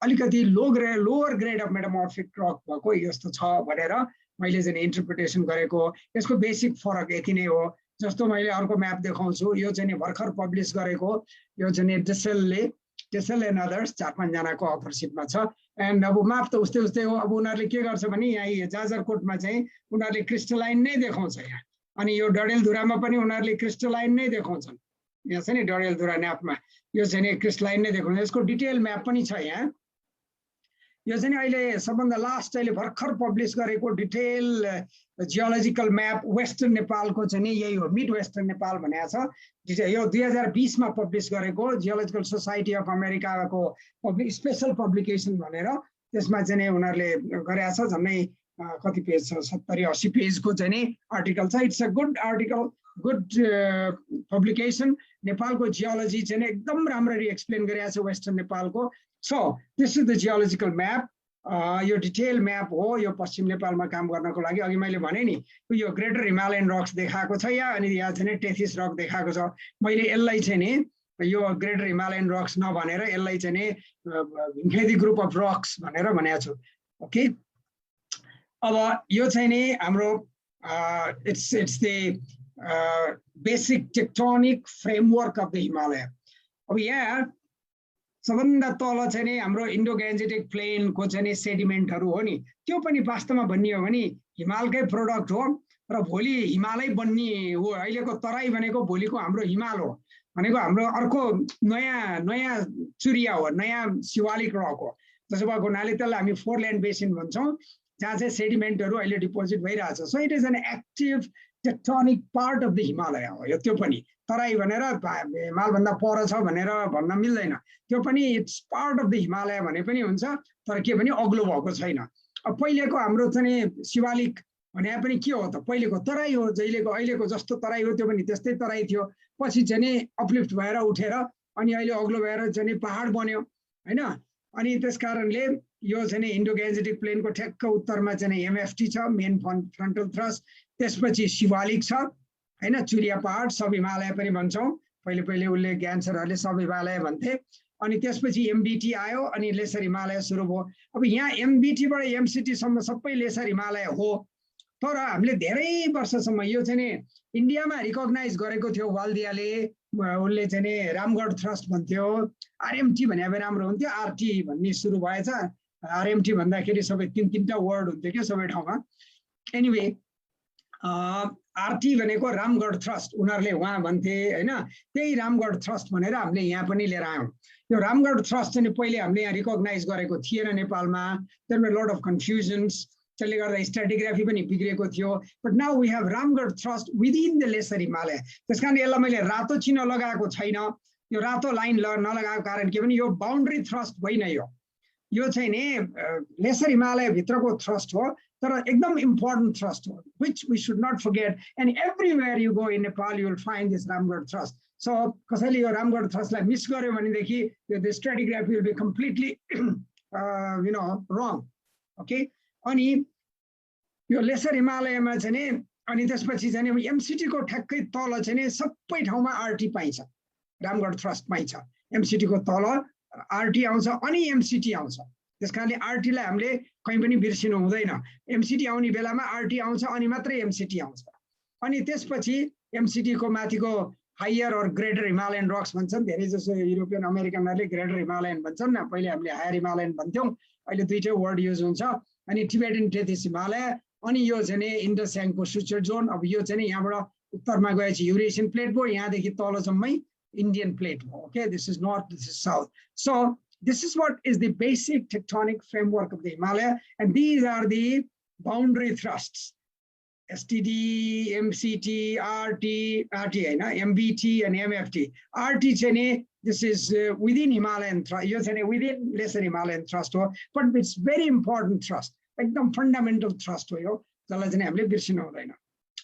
अलिकति लोअर ग्रेड अफ मेटामर्फिक रक भएको यस्तो छ भनेर मैले चाहिँ इन्टरप्रिटेसन गरेको यसको बेसिक फरक यति नै हो जस्तो मैले अर्को म्याप देखाउँछु यो चाहिँ नि भर्खर पब्लिस गरेको यो चाहिँ नि टेसेल एन्ड अदर्स 4-5 जनाको अथरशिपमा छ एन्ड अब म्याप त उस्तै हो अब उनीहरूले के गर्छ भने यहाँ जाजरकोटमा चाहिँ उनीहरूले क्रिस्टलाइन नै देखाउँछ यहाँ अनि यो डडेलधुरामा पनि उनीहरूले क्रिस्टलाइन नै देखाउँछन् यहाँ छ नि डडेलधुरा म्यापमा यो चाहिँ नि क्रिस्टलाइन नै देखाउँछ यसको डिटेल म्याप पनि छ यहाँ यो चाहिँ अहिले सबभन्दा लास्ट अहिले भर्खर पब्लिस गरेको डिटेल जियोलोजिकल म्याप वेस्टर्न नेपालको चाहिँ नि यही हो मिड वेस्टर्न नेपाल भनेको छ यो 2020 मा पब्लिस गरेको जियोलोजिकल सोसाइटी अफ अमेरिकाको स्पेशल पब्लिकेसन भनेर त्यसमा चाहिँ नि उनीहरूले गरेको छ झन्डै कति पेज छ 70-80 पेजको चाहिँ नि आर्टिकल छ it's a good article good publication नेपालको जियोलोजी चाहिँ नि एकदम राम्ररी एक्सप्लेन गरेको छ वेस्टर्न नेपालको so this is the geological map यो डिटेल म्याप हो यो पश्चिम नेपालमा काम गर्नको लागि अघि मैले भने नि यो ग्रेटर हिमालयन रक्स देखाएको छ यहाँ अनि यहाँ चाहिँ टेथिस रक देखाएको छ मैले यसलाई चाहिँ नि यो ग्रेटर हिमालयन रक्स नभनेर यसलाई चाहिँ नि भिमखेदी ग्रुप अफ रक्स भनेर भनेको छु ओके अब यो चाहिँ नि हाम्रो it's the basic tectonic framework of the Himalaya अब यहाँ सबभन्दा तल चाहिँ नि हाम्रो इन्डो ग्यान्जेटिक प्लेनको चाहिँ नि सेडिमेन्टहरू हो नि त्यो पनि वास्तवमा भन्ने हो भने हिमालकै प्रोडक्ट हो र भोलि हिमालय बन्ने हो अहिलेको तराई भनेको भोलिको हाम्रो हिमाल हो भनेको हाम्रो अर्को नयाँ चुरिया हो नयाँ शिवालिक रक हो त्यसो भएको हुनाले त्यसलाई हामी फोरल्यान्ड बेसिन भन्छौँ जहाँ चाहिँ सेडिमेन्टहरू अहिले डिपोजिट भइरहेछ so it is an active tectonic part of the Himalaya हो यो त्यो पनि तराई भनेर हिमालभन्दा पर छ भनेर भन्न मिल्दैन त्यो पनि it's part of the Himalaya भने पनि हुन्छ तर के पनि अग्लो भएको छैन अब पहिलेको हाम्रो चाहिँ शिवालिक भने पनि के हो त पहिलेको तराई हो जहिलेको अहिलेको जस्तो तराई हो त्यो पनि त्यस्तै तराई थियो पछि चाहिँ नि अपलिफ्ट भएर उठेर अनि अहिले अग्लो भएर चाहिँ नि पहाड बन्यो हैन अनि त्यस कारणले यो चाहिँ नि इन्डो ग्यान्जेटिक प्लेनको ठ्याक्क उत्तरमा चाहिँ एमएफटी छ मेन फ्रन्टल थ्रस्ट त्यसपछि शिवालिक छ हैन चुरिया पहाड सब हिमालय पनि भन्छौँ पहिले उसले ज्ञान सरहरूले सब हिमालय भन्थे अनि त्यसपछि एमबिटी आयो अनि लेसर हिमालय सुरु भयो अब यहाँ एमबिटीबाट एमसिटी सम्म सबै लेसर हिमालय हो तर हामीले धेरै वर्षसम्म यो चाहिँ नि इन्डियामा रिकग्नाइज गरेको थियो वाल्दियाले उसले चाहिँ नि रामगढ थ्रस्ट भन्थ्यो आरएमटी भने अब राम्रो हुन्थ्यो आरटी भन्ने सुरु भएछ आरएमटी भन्दाखेरि सबै तीनटा वर्ड हुन्थ्यो क्या सबै ठाउँमा एनिवे आरटी भनेको रामगढ थ्रस्ट उनीहरूले उहाँ भन्थे हैन त्यही रामगढ थ्रस्ट भनेर हामीले यहाँ पनि लिएर आयौँ यो रामगढ थ्रस्ट चाहिँ पहिले हामीले यहाँ रिकग्नाइज गरेको थिएन नेपालमा there were lot of confusions त्यसले गर्दा स्ट्राटिग्राफी पनि बिग्रेको थियो but now we have Ramgarh thrust within the lesser Himalaya त्यसकारण यसलाई मैले रातो चिन्ह लगाएको छैन यो रातो लाइन नलगाएको कारण के भने यो बाउन्ड्री थ्रस्ट होइन यो चाहिँ नि लेसर हिमालय भित्रको थ्रस्ट हो तर एकदम इम्पोर्टेन्ट थ्रस्ट हो which we should not forget and everywhere you go in Nepal you will find this Ramgarh thrust so कसैले यो रामगढ थ्रस्टलाई मिस गर्यो भनेदेखि यो stratigraphy will be completely you know wrong okay अनि यो लेसर हिमालयमा चाहिँ नि अनि त्यसपछि चाहिँ नि एमसिटीको ठ्याक्कै तल चाहिँ नि सबै ठाउँमा आरटी पाइन्छ रामगढ थ्रस्ट पाइन्छ एमसिटीको तल आरटी आउँछ अनि एमसिटी आउँछ त्यस कारणले आरटीलाई हामीले कहीँ पनि बिर्सिनु हुँदैन एमसिटी आउने बेलामा आरटी आउँछ अनि मात्रै एमसिटी आउँछ अनि त्यसपछि एमसिटीको माथिको हायर और ग्रेटर हिमालयन रक्स भन्छन् धेरै जसो युरोपियन अमेरिकनहरूले ग्रेटर हिमालयन भन्छन् न पहिले हामीले हायर हिमालयन भन्थ्यौँ अहिले दुईटै वर्ड युज हुन्छ अनि टिबेटन टेथिस हिमालय अनि यो चाहिँ नि इन्डस याङको सुचर जोन अब यो चाहिँ नि यहाँबाट उत्तरमा गएपछि युरेसियन प्लेट भयो यहाँदेखि तलसम्मै इन्डियन प्लेट भयो okay this is north this is south so this is what is the basic tectonic framework of the Himalaya and these are the boundary thrusts STD, MCT, RT, MBT and MFT. RT chene this is within Himalayan thrust, within lesser Himalayan thrust, but it's very important thrust, एकदम fundamental thrust हो यो जसलाई चाहिँ हामीले बिर्सिनु हुँदैन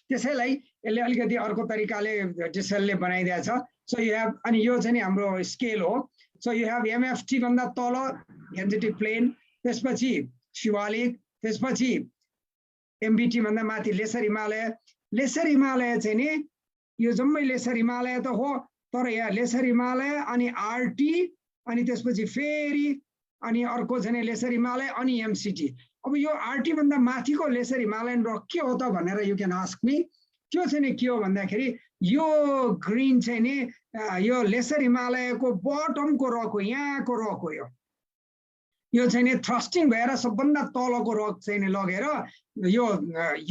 त्यसैलाई यसले अलिकति अर्को तरिकाले डिसेलले बनाइदिएको छ सो यु हेभ अनि यो चाहिँ नि हाम्रो स्केल हो सो यु हेभ एमएफटी भन्दा तल ग्यान्जेटिक प्लेन त्यसपछि शिवालिक त्यसपछि एमबिटी भन्दा माथि लेसर हिमालय चाहिँ नि यो जम्मै लेसर हिमालय त हो तर यहाँ लेसर हिमालय अनि आरटी अनि त्यसपछि फेरि अनि अर्को चाहिँ लेसर हिमालय अनि एमसिटी अब यो आरटी भन्दा माथिको लेसर हिमालयन रक के हो त भनेर यु क्यान आस्क मी त्यो चाहिँ नि के हो भन्दाखेरि यो ग्रीन चाहिँ नि यो लेसर हिमालयको बटमको रक हो यहाँको रक हो यो चाहिँ नि थ्रस्टिङ भएर सबभन्दा तलको रक चाहिँ नि लगेर यो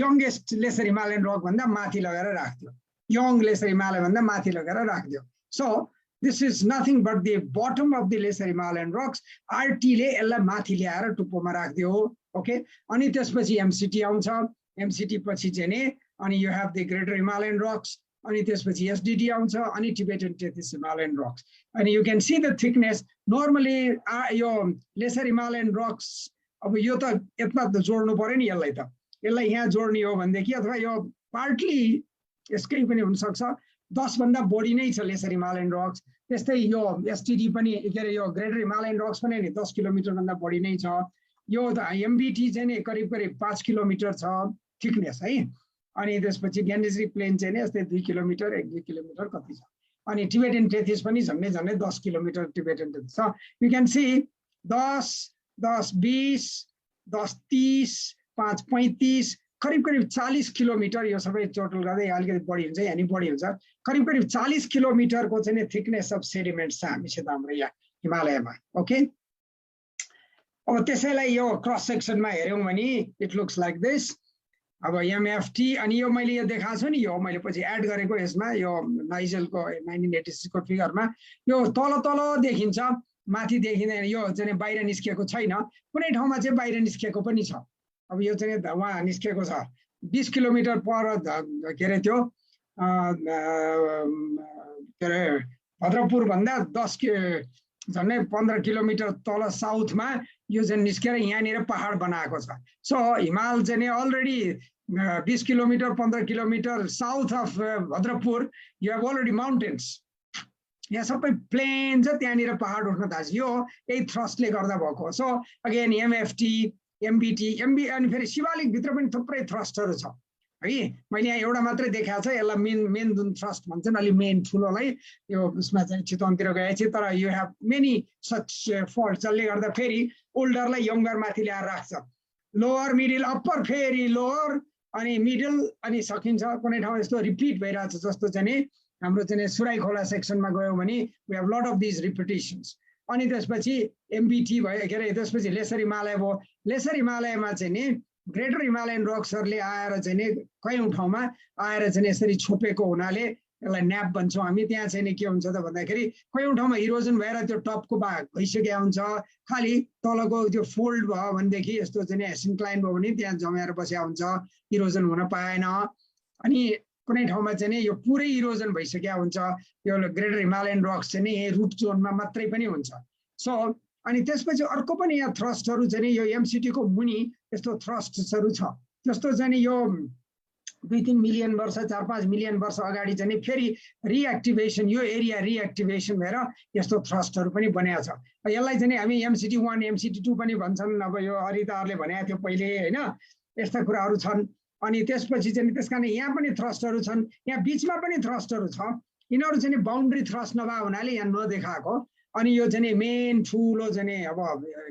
यंगेस्ट लेसर हिमालयन रक भन्दा माथि लगेर राख्थ्यो यङ लेसर हिमालय भन्दा माथि लगेर राख्थ्यो so this is nothing but the bottom of the lesser Himalayan rocks RT ले यसलाई माथि ल्याएर टुप्पोमा राख्दियो ओके अनि त्यसपछि MCT आउँछ MCT पछि चाहिँ नि अनि you have the greater Himalayan rocks अनि त्यसपछि SDD आउँछ अनि Tibetan Tethys Himalayan rocks and you can see the thickness normally यो lesser Himalayan rocks अब यो त यता त जोड्नु पर्यो नि यसलाई यहाँ जोड्ने हो भनेदेखि अथवा यो पार्टली यसकै पनि हुन सक्छ 10 भन्दा बढी नै छ लेसर हिमालयन रक्स त्यस्तै यो एसटीडी पनि के अरे यो ग्रेटर हिमालयन रक्स पनि नि 10 किलोमिटर भन्दा बढी नै छ यो एमबीटी चाहिँ नि करिब 5 किलोमिटर छ थिकनेस है अनि त्यसपछि ग्यान्जेटिक प्लेन चाहिँ नि यस्तै 2 किलोमिटर 1-2 किलोमिटर कति छ अनि टिबेटन टेथिस पनि झन्डै झन्डै 10 किलोमिटर टिबेटन टेथिस छ। यु क्यान सी 10, 10, 20, 10, 30, 5, 35 करिब करिब 40 किलोमिटर यो सबै टोटल गर्दै अलिकति बढी हुन्छ यानी बढी हुन्छ करिब करिब 40 किलोमिटरको चाहिँ थिकनेस अफ सेडिमेन्ट्स छ हामीसित हाम्रो यहाँ हिमालयमा। ओके, अब त्यसैलाई यो क्रस सेक्सनमा हेर्यौँ भने इट लुक्स लाइक दिस। अब MFT अनि यो मैले यो देखाएको छु नि, यो मैले पछि एड गरेको यसमा यो नाइजेलको 1986 को फिगरमा यो तल तल देखिन्छ, माथि देखिँदैन, यो चाहिँ बाहिर निस्किएको छैन, कुनै ठाउँमा चाहिँ बाहिर निस्किएको पनि छ। अब यो चाहिँ उहाँ निस्किएको छ 20 किलोमिटर पर के अरे त्यो के अरे भद्रपुर भन्दा 10 झन्डै 15 किलोमिटर तल साउथमा यो चाहिँ निस्केर यहाँनिर पहाड बनाएको छ। सो हिमाल चाहिँ already 20 kilometre 15 kilometre south of Bhadrapur you have already mountains, यहाँ सबै प्लेन छ, त्यहाँनिर पहाड उठ्न थाल्छ, यो यही थ्रस्टले गर्दा भएको। सो अगेन MFT MBT अनि फेरि शिवालिक भित्र पनि थुप्रै थ्रस्टहरू छ है। मैले यहाँ एउटा मात्रै देखाएको छ, यसलाई मेन थ्रस्ट भन्छन्, अलि मेन ठुलोलाई यो उसमा चाहिँ चितवनतिर गएपछि, तर you have many such fault जसले गर्दा फेरि ओल्डरलाई यङ्गर माथि ल्याएर राख्छ, लोवर मिडल अप्पर फेरि लोवर अनि मिडल अनि सकिन्छ। कुनै ठाउँ यस्तो रिपिट भइरहेछ, जस्तो चाहिँ हाम्रो चाहिँ सुराई खोला सेक्सनमा गयो भने we have lot of these repetitions. अनि त्यसपछि MBT भयो, के अरे त्यसपछि लेसर हिमालय भयो। लेसर हिमालयमा चाहिँ नि ग्रेटर हिमालयन रक्सहरूले आएर चाहिँ नि कयौँ ठाउँमा आएर चाहिँ यसरी छोपेको हुनाले यसलाई न्याप भन्छौँ हामी। त्यहाँ चाहिँ नि के हुन्छ त भन्दाखेरि कयौँ ठाउँमा इरोजन भएर त्यो टपको भाग भइसकेको हुन्छ, खालि तलको त्यो फोल्ड भयो भनेदेखि यस्तो चाहिँ एसिन्क्लाइन भयो भने त्यहाँ जमेर बसेको हुन्छ, इरोजन हुन पाएन। अनि कुनै ठाउँमा चाहिँ नि यो पुरै इरोजन भइसकेको हुन्छ, यो ग्रेटर हिमालयन रक्स चाहिँ नि यही रुट जोनमा मात्रै पनि हुन्छ। सो अनि त्यसपछि अर्को पनि यहाँ थ्रस्टहरू चाहिँ नि यो MCT को मुनि यस्तो थ्रस्टहरू छ, जस्तो चाहिँ नि यो 2-3 मिलियन वर्ष 4-5 मिलियन वर्ष अगाडि चाहिँ नि फेरि रिएक्टिभेसन, यो एरिया रिएक्टिभेसन भएर यस्तो थ्रस्टहरू पनि बनेको छ। यसलाई चाहिँ नि हामी MCT 1 MCT 2 पनि भन्छन्। अब यो हरिताहरूले भनेको थियो पहिले होइन, यस्ता कुराहरू छन्। अनि त्यसपछि चाहिँ त्यस कारण यहाँ पनि थ्रस्टहरू छन्, यहाँ बिचमा पनि थ्रस्टहरू छ, यिनीहरू चाहिँ नि बााउन्ड्री थ्रस्ट नभए हुनाले यहाँ नदेखाएको। अनि यो चाहिँ मेन ठुलो चाहिँ अब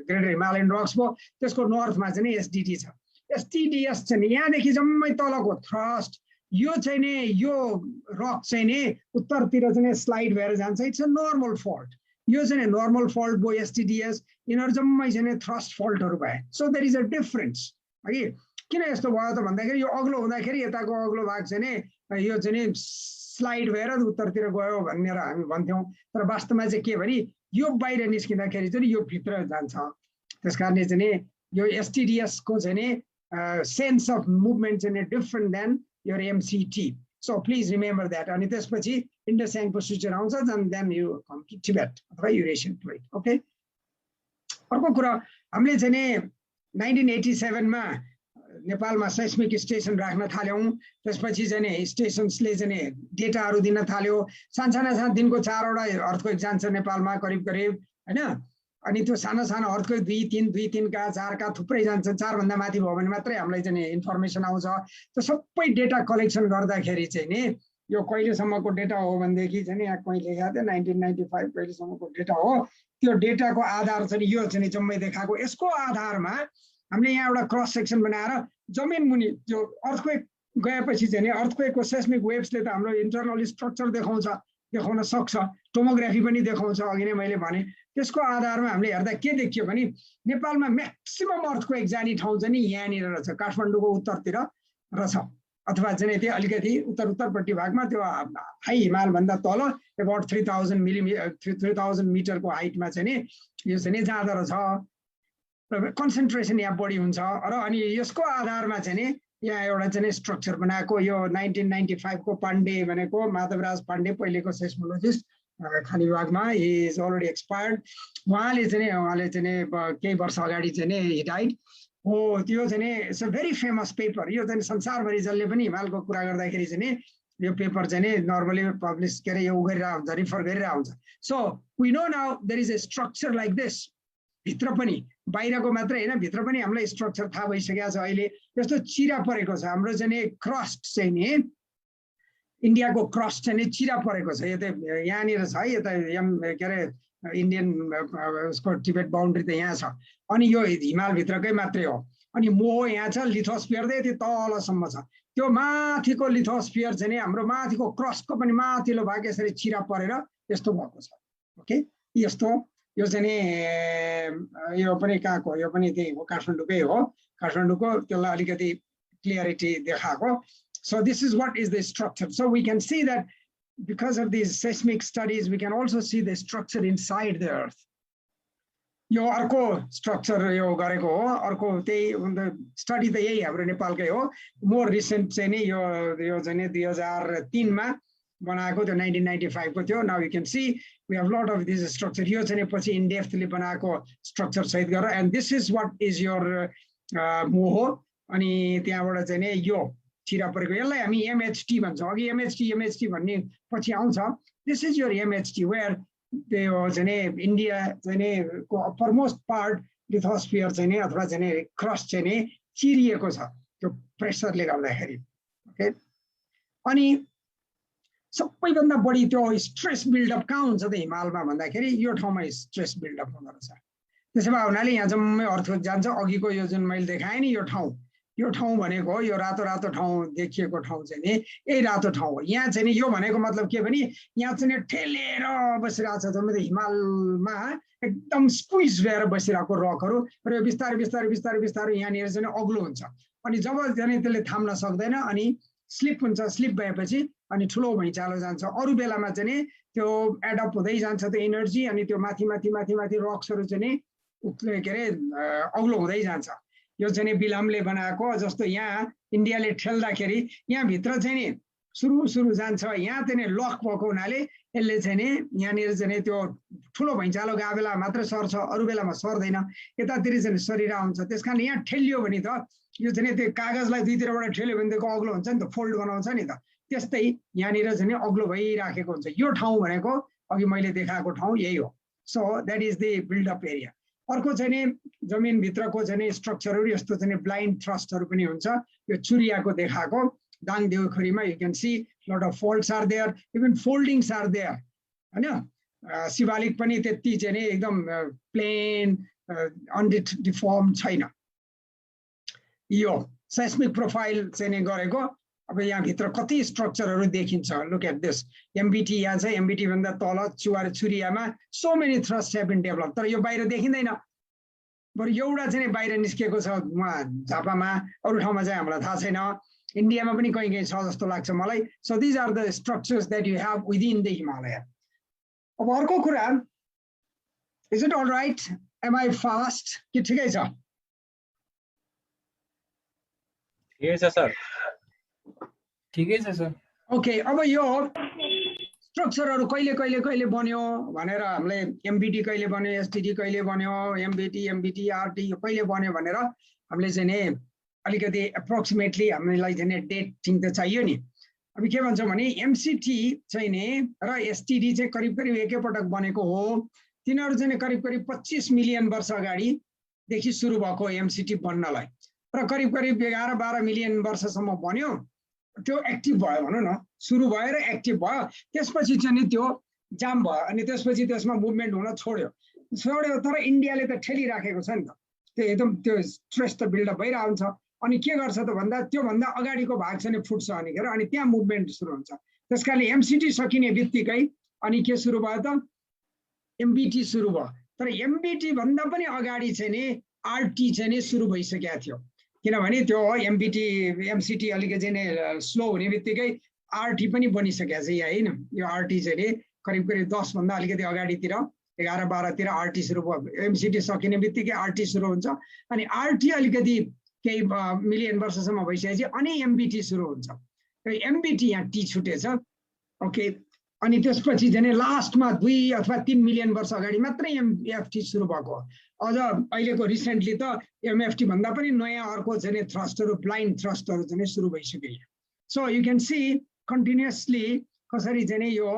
ग्रेटर हिमालयन रक्स भयो, त्यसको नर्थमा चाहिँ SDT छ। STDS चाहिँ यहाँदेखि जम्मै तलको थ्रस्ट, यो चाहिँ नि यो रक चाहिँ नि उत्तरतिर चाहिँ स्लाइड भएर जान्छ, इट्स अ नर्मल फल्ट। यो चाहिँ नर्मल फल्ट भयो STDS, यिनीहरू जम्मै चाहिँ थ्रस्ट फल्टहरू भए। So there is a difference है। किन यस्तो भयो त भन्दाखेरि यो अग्लो हुँदाखेरि यताको अग्लो भाग चाहिँ नि यो चाहिँ नि स्लाइड भएर उत्तरतिर गयो भनेर हामी भन्थ्यौँ, तर वास्तवमा चाहिँ के भने यो बाहिर निस्किँदाखेरि चाहिँ यो भित्र जान्छ। त्यस कारणले चाहिँ नि यो STDS को चाहिँ नि सेन्स अफ मुभमेन्ट चाहिँ different than your MCT। So please remember that. अनि त्यसपछि इन्डस याङ्गको सुचर आउँछ, then you come to Tibet अथवा युरेसियन प्लेट। ओके, अर्को कुरा हामीले चाहिँ नि 1987 मा नेपालमा सेस्मिक स्टेसन राख्न थाल्यौँ। त्यसपछि चाहिँ नि स्टेसन्सले चाहिँ नि डेटाहरू दिन थाल्यो। साना दिनको 4वटा अर्थक्वेक जान्छ नेपालमा करिब करिब होइन। अनि त्यो सानो अर्थक्वेक 2, 3 का 4 का थुप्रै जान्छ, 4 भन्दा माथि भयो भने मात्रै हामीलाई चाहिँ नि इन्फर्मेसन आउँछ। त्यो सबै डेटा कलेक्सन गर्दाखेरि चाहिँ नि यो कहिलेसम्मको डेटा हो भनेदेखि चाहिँ नि यहाँ कहिले लेखेको थियो 1995 कहिलेसम्मको डेटा हो। त्यो डेटाको आधार चाहिँ यो चाहिँ नि जम्मै देखाएको। यसको आधारमा हामीले यहाँ एउटा क्रस सेक्सन बनाएर जमिन मुनि त्यो अर्थक्वेक गएपछि चाहिँ नि अर्थक्वेकको सेस्मिक वेभ्सले त हाम्रो इन्टरनल स्ट्रक्चर देखाउन सक्छ, टोमोग्राफी पनि देखाउँछ। अघि नै मैले भने त्यसको आधारमा हामीले हेर्दा के देखियो भने नेपालमा म्याक्सिमम अर्थक्वेक जाने ठाउँ चाहिँ नि यहाँनिर रहेछ, काठमाडौँको उत्तरतिर रहेछ, अथवा चाहिँ त्यो अलिकति उत्तरपट्टि भागमा त्यो हाई हिमालभन्दा तल अबाउट 3000 मिटरको हाइटमा चाहिँ नि यो चाहिँ नि जाँदो रहेछ। कन्सन्ट्रेसन यहाँ बढी हुन्छ र अनि यसको आधारमा चाहिँ नि यहाँ एउटा चाहिँ स्ट्रक्चर बनाएको। यो 1995 को पाण्डे भनेको माधवराज पाण्डे पहिलेको सेस्मोलोजिस्ट खानी विभागमा, हि इज अलरेडी एक्सपायर्ड। उहाँले चाहिँ केही वर्ष अगाडि चाहिँ नि हि डाइड हो। त्यो चाहिँ नि it's a very famous paper. यो चाहिँ संसारभरि जसले पनि हिमालको कुरा गर्दाखेरि चाहिँ नि यो पेपर चाहिँ नि नर्मली पब्लिस के अरे यो गरिरहेको हुन्छ, रिफर गरिरहेको हुन्छ। So we know now there is a structure like this. भित्र पनि बाहिरको मात्रै होइन, भित्र पनि हामीलाई स्ट्रक्चर थाहा भइसकेको छ। अहिले यस्तो चिरा परेको छ हाम्रो चाहिँ नि क्रस्ट चाहिँ नि इन्डियाको क्रस चाहिँ नि चिरा परेको छ। यतै यहाँनिर छ है, यता के अरे इन्डियन उसको टिबेट बाउन्ड्री त यहाँ छ, अनि यो हिमालभित्रकै मात्रै हो। अनि मोहो यहाँ छ, लिथोस्फियर चाहिँ तलसम्म छ। त्यो माथिको लिथोस्फियर चाहिँ नि हाम्रो माथिको क्रसको पनि माथिल्लो भाग यसरी चिरा परेर यस्तो भएको छ। ओके, यस्तो यो चाहिँ नि यो पनि कहाँको, यो पनि त्यही हो, काठमाडौँकै हो। काठमाडौँको त्यसलाई अलिकति क्लियरिटी देखाएको। So this is what is the structure. So we can see that because of these seismic studies, we can also see the structure inside the earth. यो अर्को स्ट्रक्चर यो गरेको हो, अर्को त्यही स्टडी त यही हाम्रो नेपालकै हो। मोर रिसेन्ट चाहिँ नि यो चाहिँ नि 2003 मा बनाएको, त्यो 1995 को थियो। Now you can see we have lot of this structure. यो चाहिँ नि पछि इन डेप्थली बनाएको स्ट्रक्चर सहित गरेर, and this is what is your Moho. अनि त्यहाँबाट चाहिँ नि यो चिरा परेको, यसलाई हामी एमएचटी भन्छौँ। अघि एमएचटी भन्ने पछि आउँछ। This is your MHT where त्यो चाहिँ नि इन्डिया चाहिँ नि को अपरमोस्ट पार्ट लिथोस्फियर चाहिँ नि अथवा चाहिँ नि क्रस चाहिँ नि चिरिएको छ त्यो प्रेसरले गर्दाखेरि। ओके, अनि सबैभन्दा बढी त्यो स्ट्रेस बिल्डअप कहाँ हुन्छ त हिमालमा भन्दाखेरि यो ठाउँमा स्ट्रेस बिल्डअप हुँदो रहेछ। त्यसो भए हुनाले यहाँ जम्मै अर्थक्वेक जान्छ। अघिको यो जुन मैले देखाएँ नि यो ठाउँ भनेको यो रातो रातो ठाउँ देखिएको ठाउँ चाहिँ नि यही रातो ठाउँ हो। यहाँ चाहिँ नि यो भनेको मतलब के भने यहाँ चाहिँ नि ठेलेर बसिरहेको छ जम्मै हिमालमा एकदम स्क्विज भएर बसिरहेको रकहरू, र यो बिस्तारै बिस्तारै बिस्तारै बिस्तारै यहाँनिर चाहिँ अग्लो हुन्छ। अनि जब चाहिँ त्यसले थाम्न सक्दैन अनि स्लिप हुन्छ। स्लिप भएपछि अनि ठुलो भुइँचालो जान्छ। अरू बेलामा चाहिँ नि त्यो एडअप हुँदै जान्छ त्यो एनर्जी, अनि त्यो माथि माथि माथि माथि रक्सहरू चाहिँ नि के अरे अग्लो हुँदै जान्छ। यो चाहिँ नि बिलमले बनाएको, जस्तो यहाँ इन्डियाले ठेल्दाखेरि यहाँभित्र चाहिँ नि सुरु जान्छ। यहाँ चाहिँ नि लक भएको हुनाले यसले चाहिँ नि यहाँनिर चाहिँ नि त्यो ठुलो भुइँचालो गएको बेला मात्र सर्छ, अरू बेलामा सर्दैन। यतातिर चाहिँ सरिरा हुन्छ। त्यस कारण यहाँ ठेलियो भने त यो चाहिँ नि त्यो कागजलाई दुईतिरबाट ठेल्यो भने त्यो अग्लो हुन्छ नि त, फोल्ड बनाउँछ नि त। त्यस्तै यहाँनिर चाहिँ नि अग्लो भइराखेको हुन्छ। यो ठाउँ भनेको अघि मैले देखाएको ठाउँ यही हो। So that is the build up area. अर्को चाहिँ नि जमिनभित्रको चाहिँ नि स्ट्रक्चरहरू यस्तो चाहिँ नि ब्लाइन्ड थ्रस्टहरू पनि हुन्छ। यो चुरियाको देखाएको दाङ देउखुरीमा you can see lot of folds are there, even foldings are there होइन। शिवालिक पनि त्यति चाहिँ नि एकदम प्लेन अनडिफर्म छैन। यो सेस्मिक प्रोफाइल चाहिँ नि गरेको। अब यहाँभित्र कति स्ट्रक्चरहरू देखिन्छ। Look at this MBT. यहाँ चाहिँ एमबिटी भन्दा तल चुरियामा so many thrust have been develop, तर यो बाहिर देखिँदैन। बरु एउटा चाहिँ नि बाहिर निस्किएको छ उहाँ झापामा, अरू ठाउँमा चाहिँ हामीलाई थाहा छैन। इन्डियामा पनि कहीँ कहीँ छ जस्तो लाग्छ मलाई। So these are the structures that you have within the Himalaya. अब अर्को कुरा, is it all right, am I fast कि ठिकै छ? ठिकै छ सर, ठिकै छ सर। ओके, अब यो स्ट्रक्चरहरू कहिले बन्यो भनेर हामीले एमबिटी कहिले बन्यो, एसटिडी कहिले बन्यो, एमबिटी आरटी यो कहिले बन्यो भनेर हामीले चाहिँ नि अलिकति एप्रोक्सिमेटली हामीलाई चाहिँ नि डेटिङ त चाहियो नि। अब के भन्छौँ भने एमसिटी चाहिँ नि र एसटिडी चाहिँ करिब एकैपटक बनेको हो। तिनीहरू चाहिँ करिब 25 मिलियन वर्ष अगाडिदेखि सुरु भएको एमसिटी बन्नलाई, र करिब 11-12 मिलियन वर्षसम्म बन्यो। त्यो एक्टिभ भयो भनौँ न, सुरु भयो र एक्टिभ भयो। त्यसपछि चाहिँ नि त्यो जाम भयो, अनि त्यसपछि त्यसमा मुभमेन्ट हुन छोड्यो। तर इन्डियाले त ठेलिराखेको छ नि त, त्यो एकदम त्यो स्ट्रेस त बिल्डअप भइरहेको हुन्छ। अनि के गर्छ त भन्दा त्योभन्दा अगाडिको भाग चाहिँ फुट्छ अनिखेर, अनि त्यहाँ मुभमेन्ट सुरु हुन्छ। त्यस कारणले एमसिटी सकिने बित्तिकै अनि के सुरु भयो त, एमबिटी सुरु भयो। तर एमबिटी भन्दा पनि अगाडि चाहिँ नि आरटी चाहिँ नि सुरु भइसकेको थियो। किनभने त्यो एमसिटी अलिकति नै स्लो हुने बित्तिकै आरटी पनि बनिसकेको छ यहाँ होइन। यो आरटी चाहिँ नि करिब 10 भन्दा अलिकति अगाडितिर 11-12 तिर आरटी सुरु भयो। एमसिटी सकिने बित्तिकै आरटी सुरु हुन्छ, अनि आरटी अलिकति केही मिलियन वर्षसम्म भइसकेपछि अनि एमबिटी सुरु हुन्छ। एमबिटी यहाँ टी छुटेछ। ओके, अनि त्यसपछि चाहिँ लास्टमा 2 अथवा 3 मिलियन वर्ष अगाडि मात्रै एमएफटी सुरु भएको हो। अझ अहिलेको रिसेन्टली त एमएफटी भन्दा पनि नयाँ अर्को चाहिँ थ्रस्टहरू ब्लाइन्ड थ्रस्टहरू चाहिँ सुरु भइसक्यो। So you can see continuously कसरी चाहिँ यो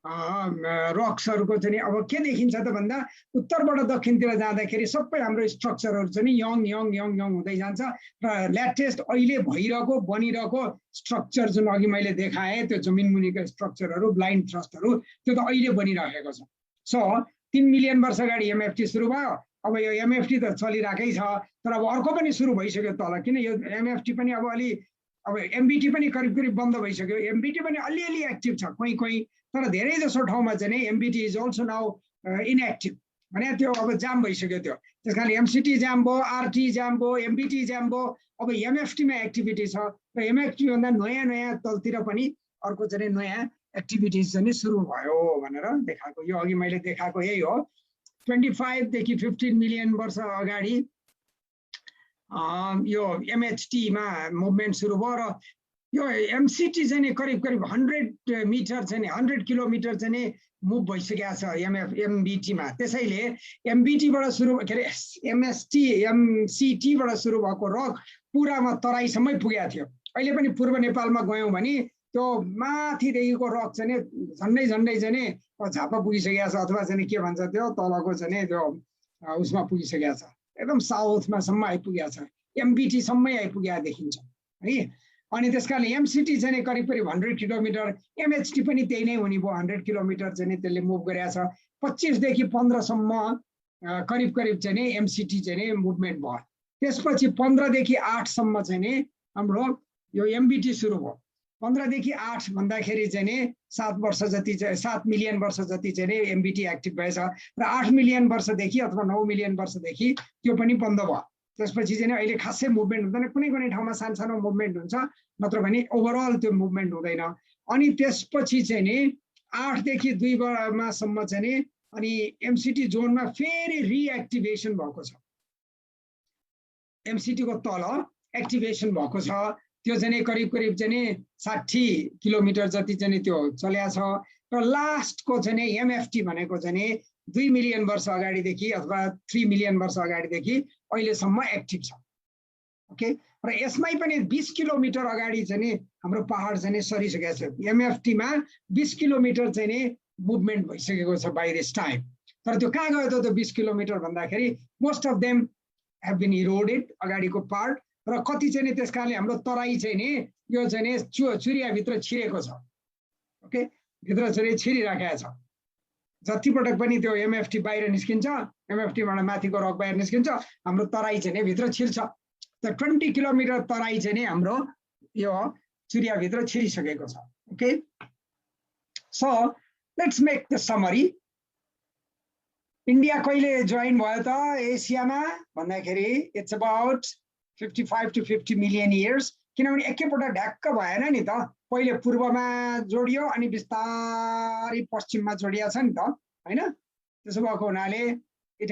रक्सहरूको चाहिँ नि अब के देखिन्छ त भन्दा उत्तरबाट दक्षिणतिर जाँदाखेरि सबै हाम्रो स्ट्रक्चरहरू चाहिँ नि यङ यङ यङ यङ हुँदै जान्छ र लेटेस्ट अहिले भइरहेको बनिरहेको स्ट्रक्चर जुन अघि मैले देखाएँ त्यो जमिन मुनिको स्ट्रक्चरहरू ब्लाइन्ड थ्रस्टहरू त्यो त अहिले बनिरहेको छ। सो 3 मिलियन वर्ष अगाडि एमएफटी सुरु भयो, अब यो एमएफटी त चलिरहेकै छ, तर अब अर्को पनि सुरु भइसक्यो तल, किन यो एमएफटी पनि अब अलि अब एमबिटी पनि करिब करिब बन्द भइसक्यो, एमबिटी पनि अलिअलि एक्टिभ छ कहीँ कहीँ, तर धेरै जसो ठाउँमा चाहिँ नि एमबिटी इज अल्सो नाउ इनएक्टिभ, भने त्यो अब जाम भइसक्यो त्यो। त्यस कारण एमसिटी जाम भयो, आरटी जाम भयो, एमबिटी जाम भयो, अब एमएफटीमा एक्टिभिटी छ र एमएफटी भन्दा नयाँ नयाँ तलतिर पनि अर्को चाहिँ नयाँ एक्टिभिटिज चाहिँ सुरु भयो भनेर देखाएको। यो अघि मैले देखाएको यही हो। 25 देखि 15 मिलियन वर्ष अगाडि यो एमएचटीमा मुभमेन्ट सुरु भयो र यो एमसिटी चाहिँ नि करिब करिब 100 मिटर चाहिँ नि 100 किलोमिटर चाहिँ नि मुभ भइसकेको छ एमबिटीमा। त्यसैले एमबिटीबाट सुरु के अरे एमसिटीबाट सुरु भएको रक पुरामा तराईसम्मै पुगेको थियो। अहिले पनि पूर्व नेपालमा गयौँ भने त्यो माथिदेखिको रक चाहिँ नि झन्डै झन्डै चाहिँ नि झापा पुगिसकेको छ, अथवा चाहिँ के भन्छ त्यो तलको चाहिँ नि त्यो उसमा पुगिसकेको छ, एकदम साउथमा सम्म आइपुगेको छ, एमबिटी सम्मै आइपुगेको देखिन्छ है। अनि त्यसकारणले एमसिटी चाहिँ नि करिब करिब 100 किलोमिटर, एमएचटी पनि त्यही नै हुने भयो, 100 किलोमिटर चाहिँ नि त्यसले मुभ गरेको छ। 25 देखि 15 सम्म करिब करिब चाहिँ नि एमसिटी चाहिँ नि मुभमेन्ट भयो। त्यसपछि 15 देखि 8 सम्म चाहिँ नि हाम्रो यो एमबिटी सुरु भयो। 15 देखि 8 भन्दाखेरि चाहिँ नि 7 वर्ष जति चाहिँ 7 मिलियन वर्ष जति चाहिँ नि एमबिटी एक्टिभ भएछ र 8 मिलियन वर्षदेखि अथवा 9 मिलियन वर्षदेखि त्यो पनि बन्द भयो। त्यसपछि चाहिँ अहिले खासै मुभमेन्ट हुँदैन, कुनै कुनै ठाउँमा सानो मुभमेन्ट हुन्छ, नत्र भने ओभरअल त्यो मुभमेन्ट हुँदैन। अनि त्यसपछि चाहिँ नि 8 देखि 2 मा सम्म चाहिँ नि अनि एमसिटी जोनमा फेरि रिएक्टिभेसन भएको छ, एमसिटी को तल एक्टिभेसन भएको छ। त्यो चाहिँ करिब करिब चाहिँ 60 किलोमिटर जति चाहिँ त्यो चल्या छ र लास्टको चाहिँ एमएफटी भनेको चाहिँ 2 मिलियन वर्ष अगाडिदेखि अथवा 3 मिलियन वर्ष अगाडिदेखि अहिलेसम्म एक्टिभ छ। ओके, र यसमै पनि 20 किलोमिटर अगाडि चाहिँ हाम्रो पहाड चाहिँ सरिसकेको छ। एमएफटीमा 20 किलोमिटर चाहिँ मुभमेन्ट भइसकेको छ बाइ दिस टाइम। तर त्यो कहाँ गयो त 20 किलोमिटर भन्दाखेरि most of them have been eroded, अगाडिको पार्ट, र कति चाहिँ त्यस कारणले हाम्रो तराई चाहिँ नि यो चाहिँ चुरियाभित्र छिरेको छ। ओके, भित्र चाहिँ छिरिराखेको छ। जतिपटक पनि त्यो एमएफटी बाहिर निस्किन्छ, एमएफटीबाट माथिको रक बाहिर निस्किन्छ, हाम्रो तराई चाहिँ भित्र छिर्छ। त 20 किलोमिटर तराई चाहिँ हाम्रो यो चुरियाभित्र छिरिसकेको छ। Okay, so let's make the summary. India कहिले जोइन भयो त एसियामा भन्दाखेरि it's about 55 to 50 million years, किनभने एकैपल्ट ढ्याक्क भएन नि त। पहिले पूर्वमा जोडियो अनि बिस्तारै पश्चिममा जोडिया छ नि त, हैन? त्यसो भएको हुनाले it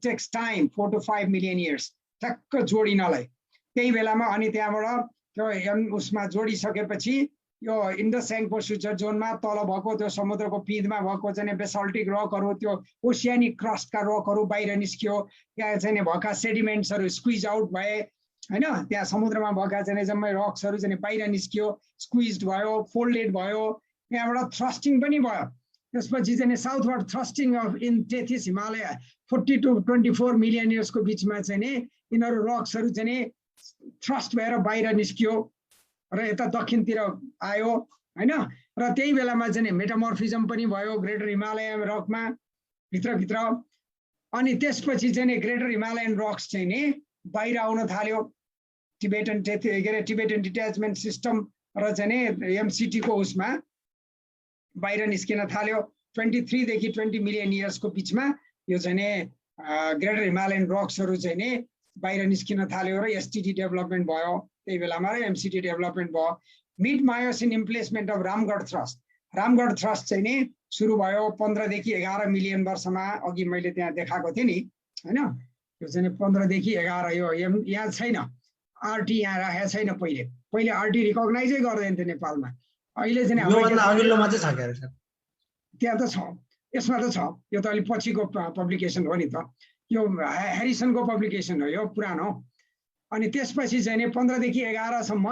takes time 4 to 5 million years ठ्याक्क जोडिनलाई। त्यही बेलामा अनि त्यहाँबाट त्यो उसमा जोडिसकेपछि यो इन्डस एङ्गको फ्युचर जोनमा तल भएको त्यो समुद्रको पिँधमा भएको चाहिँ बेसाल्टिक रकहरू, त्यो ओसियानिक क्रस्टका रकहरू बाहिर निस्कियो। त्यहाँ चाहिँ भएका सेडिमेन्ट्सहरू स्क्विज आउट भए, हैन? त्यहाँ समुद्रमा भएका चाहिँ जम्मै रक्सहरू चाहिँ बाहिर निस्कियो, स्क्विज्ड भयो, फोल्डेड भयो, त्यहाँबाट थ्रस्टिङ पनि भयो। त्यसपछि चाहिँ southward thrusting of in Tethys Himalaya 40 to 24 million इयर्सको बिचमा चाहिँ यिनीहरू रक्सहरू चाहिँ थ्रस्ट भएर बाहिर निस्कियो र यता दक्षिणतिर आयो, हैन? र त्यही बेलामा चाहिँ मेटामर्फिजम पनि भयो ग्रेटर हिमालयन रकमा भित्रभित्र। अनि त्यसपछि चाहिँ ग्रेटर हिमालयन रक्स चाहिँ बाहिर आउन थाल्यो, टिबेटन डिट्याचमेन्ट सिस्टम र चाहिँ एमसिटी को उसमा बाहिर निस्किन थाल्यो। 23 देखि 20 मिलियन इयर्सको बिचमा यो चाहिँ ग्रेटर हिमालयन रक्सहरू चाहिँ बाहिर निस्किन थाल्यो र एसटिडी डेभलपमेन्ट भयो त्यही बेलामा, र एमसिटी डेभलपमेन्ट भयो। Mid Miocene emplacement of Ramgarh thrust, Ramgarh thrust चाहिँ सुरु भयो 15 देखि 11 मिलियन वर्षमा। अघि मैले त्यहाँ देखाएको थिएँ नि, हैन? यो चाहिँ 15 देखि 11, यो यहाँ छैन, आरटी यहाँ राखेको छैन। पहिले आरटी रिकग्नाइजै गर्दैन थियो नेपालमा। अहिले चाहिँ त्यहाँ त छ, यसमा त छ। यो त अलिक पछिको पब्लिकेसन हो नि त, यो हेरिसनको पब्लिकेसन हो, यो पुरानो। अनि त्यसपछि चाहिँ 15 देखि 11 सम्म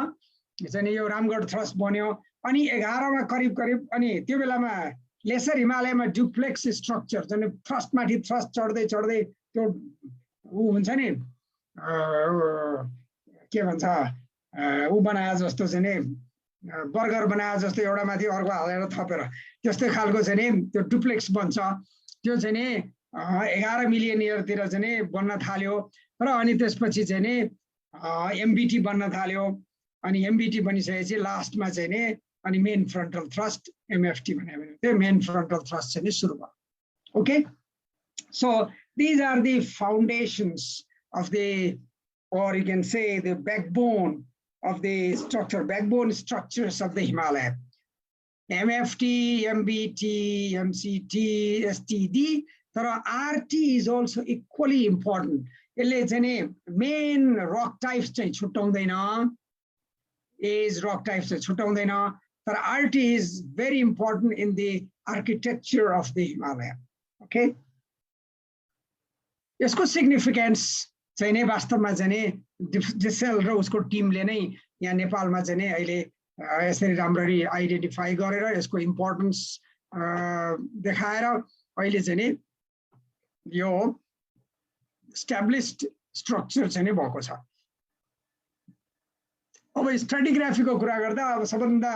चाहिँ यो रामगढ थ्रस्ट बन्यो। अनि 11 मा करिब करिब अनि त्यो बेलामा लेसर हिमालयमा डुप्लेक्स स्ट्रक्चर जने थ्रस्ट माथि थ्रस्ट चढ्दै चढ्दै त्यो ऊ हुन्छ नि के भन्छ ऊ बनाए जस्तो चाहिँ नि बर्गर बनाए जस्तो एउटा माथि अर्को हालेर थपेर त्यस्तै खालको चाहिँ नि त्यो डुप्लेक्स बन्छ त्यो चाहिँ नि 11 मिलियन इयरतिर चाहिँ नि बन्न थाल्यो र अनि त्यसपछि चाहिँ नि एमबिटी बन्न थाल्यो अनि एमबिटी बनिसकेपछि लास्टमा चाहिँ नि अनि मेन फ्रन्टल थ्रस्ट एमएफटी भन्यो भने त्यो मेन फ्रन्टल थ्रस्ट चाहिँ नि सुरु भयो okay so these are the foundations of the, or you can say the backbone of the structure, backbone structures of the Himalaya. MFT, MBT, MCT, STD, RT is also equally important. Main rock types is rock types. RT is very important in the architecture of the Himalaya. Okay. यसको significance चाहिँ नै वास्तवमा चाहिँ नि डिसेल र उसको टिमले नै यहाँ नेपालमा चाहिँ नि अहिले यसरी राम्ररी आइडेन्टिफाई गरेर यसको इम्पोर्टेन्स देखाएर अहिले चाहिँ नि यो एस्टाब्लिश्ड स्ट्रक्चर चाहिँ नि भएको छ अब स्ट्राटिग्राफीको कुरा गर्दा अब सबभन्दा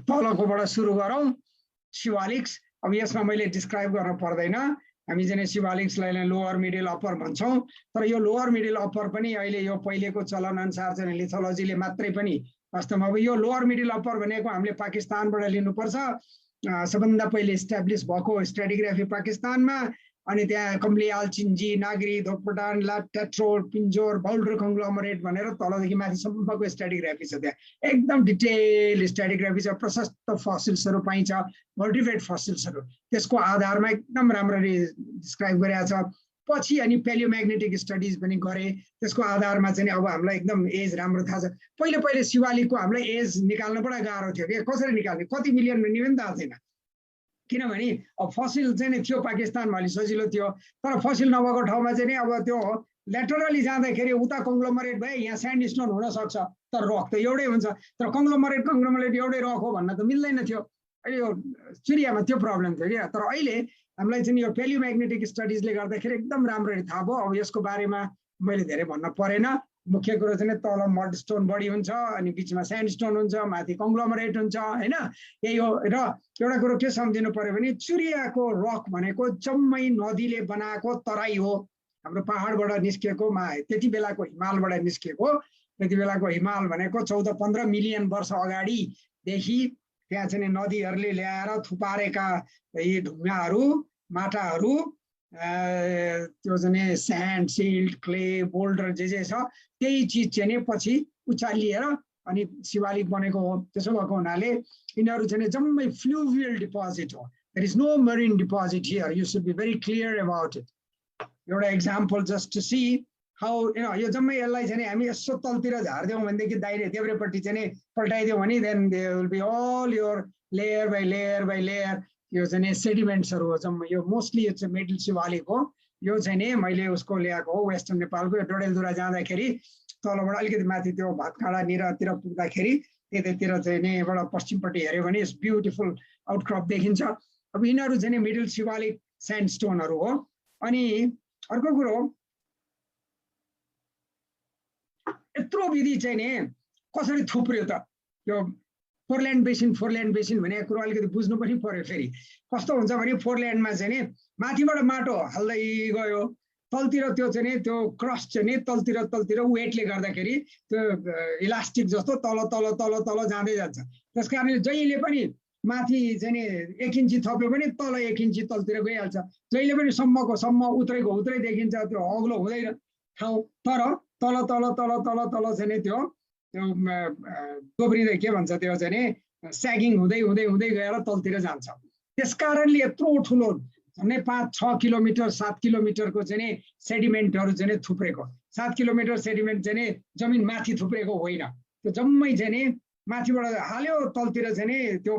तलकोबाट सुरु गरौँ शिवालिक्स अब यसमा मैले डिस्क्राइब गर्न पर्दैन हामी चाहिँ शिवालिक्सलाई लोअर मिडल अप्पर भन्छौँ तर यो लोअर मिडल अप्पर पनि अहिले यो पहिलेको चलन अनुसार चाहिँ लिथोलोजीले मात्रै पनि वास्तवमा अब यो लोअर मिडल अप्पर भनेको हामीले पाकिस्तानबाट लिनुपर्छ सबभन्दा पहिले इस्टाब्लिस भएको स्ट्राटिग्राफी पाकिस्तानमा अनि त्यहाँ कम्लियाल चिन्जी नागरी धोकपटान टेट्रोल पिन्जोर बाउल्डर कङ्ग्लोमरेट भनेर तलदेखि माथिसम्मको स्ट्राटिग्राफी छ त्यहाँ एकदम डिटेल स्ट्राटिग्राफी छ प्रशस्त फसिल्सहरू पाइन्छ भर्टिब्रेट फसिल्सहरू त्यसको आधारमा एकदम राम्ररी डिस्क्राइब गरेको छ पछि अनि पेलियोम्याग्नेटिक स्टडिज पनि गरे त्यसको आधारमा चाहिँ अब हामीलाई एकदम एज राम्रो थाहा छ पहिले पहिले शिवालिकको हामीलाई एज निकाल्न बडा गाह्रो थियो के कसरी निकाल्ने कति मिलियन भन्ने पनि थाहा छैन किनभने अब फसिल चाहिँ थियो पाकिस्तानमा अलि सजिलो थियो तर फसिल नभएको ठाउँमा चाहिँ अब त्यो ल्याटरली जाँदाखेरि उता कङ्ग्लोमरेट भए यहाँ स्यान्डस्टोन हुन सक्छ तर रक त एउटै हुन्छ तर कङ्ग्लोमरेट एउटै रक हो भन्न त मिल्दैन थियो अहिले यो चिरियामा त्यो प्रब्लम थियो क्या तर अहिले हामीलाई चाहिँ यो पेलियोम्याग्नेटिक स्टडिजले गर्दाखेरि एकदम राम्ररी थाहा भयो अब यसको बारेमा मैले धेरै भन्न परेन मुख्य कुरो चाहिँ तल मड स्टोन बढी हुन्छ अनि बिचमा स्यान्डस्टोन हुन्छ माथि कङ्ग्लोमरेट हुन्छ हैन यही हो र एउटा कुरो के सम्झिनु पर्यो भने चुरियाको रक भनेको जम्मै नदीले बनाएको तराई हो हाम्रो पहाडबाट निस्केको त्यति बेलाको हिमालबाट निस्केको त्यति बेलाको हिमाल भनेको 14-15 मिलियन वर्ष अगाडिदेखि त्यहाँ चाहिँ नदीहरूले ल्याएर थुपारेका यी ढुङ्गाहरू माटाहरू त्यो चाहिँ स्यान्ड सिल्ट क्ले बोल्डर जे छ त्यही चिज चाहिँ पछि उचालिएर अनि शिवालिक बनेको हो त्यसो भएको हुनाले यिनीहरू चाहिँ जम्मै फ्लुभियल डिपोजिट हो there is no marine deposit here you should be very clear about it एउटा example just to see how यो जम्मै यसलाई चाहिँ हामी यसो तलतिर झार्दियौँ भनेदेखि देब्रेपट्टि चाहिँ पल्टाइदियौँ भने then they will be all your layer by layer यो चाहिँ सेडिमेन्ट्सहरू हो जम्मै यो मोस्टली यो चाहिँ मिडल शिवालिक हो यो चाहिँ नि मैले उसको ल्याएको हो वेस्टर्न नेपालको यो डडेलधुरा जाँदाखेरि तलबाट अलिकति माथि त्यो भातखाडा निरतिर पुग्दाखेरि त्यतातिर चाहिँ नि एउटा पश्चिमपट्टि हेऱ्यो भने ब्युटिफुल आउटक्रप देखिन्छ अब यिनीहरू चाहिँ मिडल शिवालिक स्यान्डस्टोनहरू हो अनि अर्को कुरो यत्रो विधि चाहिँ नि कसरी थुप्रियो त यो फोरल्यान्ड बेसिन भनेको कुरो अलिकति बुझ्नु पनि पर्यो फेरि कस्तो हुन्छ भने फोरल्यान्डमा चाहिँ नि माथिबाट माटो हाल्दै गयो तलतिर त्यो चाहिँ नि त्यो क्रस्ट चाहिँ नि तलतिर वेटले गर्दाखेरि त्यो इलास्टिक जस्तो तल जाँदै जान्छ त्यस कारणले जहिले पनि माथि चाहिँ नि 1 इन्ची थप्यो भने तल 1 इन्ची तलतिर गइहाल्छ जहिले पनि सम्म उत्रै देखिन्छ त्यो अग्लो हुँदैन ठाउँ तर तल चाहिँ नि त्यो दोब्रिँदै के भन्छ त्यो चाहिँ नि स्यागिङ हुँदै गएर तलतिर जान्छ त्यस कारणले यत्रो ठुलो झन्डै 5-6 किलोमिटर 7 किलोमिटरको चाहिँ नि सेडिमेन्टहरू चाहिँ थुप्रेको 7 किलोमिटर सेडिमेन्ट चाहिँ नि जमिन माथि थुप्रेको होइन त्यो जम्मै चाहिँ नि माथिबाट हाल्यो तलतिर चाहिँ नि त्यो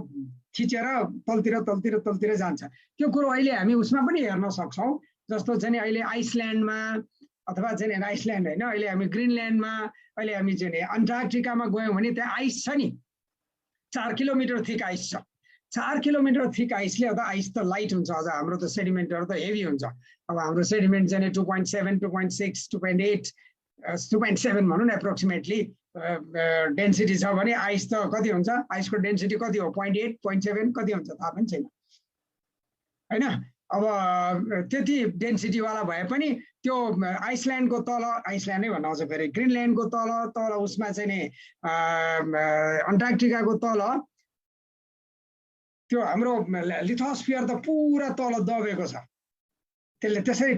थिचेर तलतिर जान्छ त्यो कुरो अहिले हामी उसमा पनि हेर्न सक्छौँ जस्तो चाहिँ नि अहिले आइसल्यान्डमा अथवा चाहिँ आइसल्यान्ड होइन अहिले हामी ग्रिनल्यान्डमा अहिले हामी चाहिँ अन्टार्क्टिकामा गयौँ भने त्यहाँ आइस छ नि 4 किलोमिटर थिक आइस छ 4 किलोमिटर थिक आइसले अब आइस त लाइट हुन्छ, अझ हाम्रो त सेडिमेन्टहरू त हेभी हुन्छ। अब हाम्रो सेडिमेन्ट चाहिँ 2.7 2.6 2.8 2.7 भनौँ न एप्रोक्सिमेटली डेन्सिटी छ भने आइस त कति हुन्छ, आइसको डेन्सिटी कति हो 0.8 0.7 कति हुन्छ थाहा पनि छैन हैन। अब त्यति डेन्सिटीवाला भए पनि त्यो आइसल्यान्डको तल, आइसल्यान्डै भन्न आउँछ फेरि, ग्रिनल्यान्डको तल तल उसमा चाहिँ नि अन्टार्क्टिकाको तल त्यो हाम्रो लिथोस्फियर त पुरा तल दबेको छ, त्यसले त्यसरी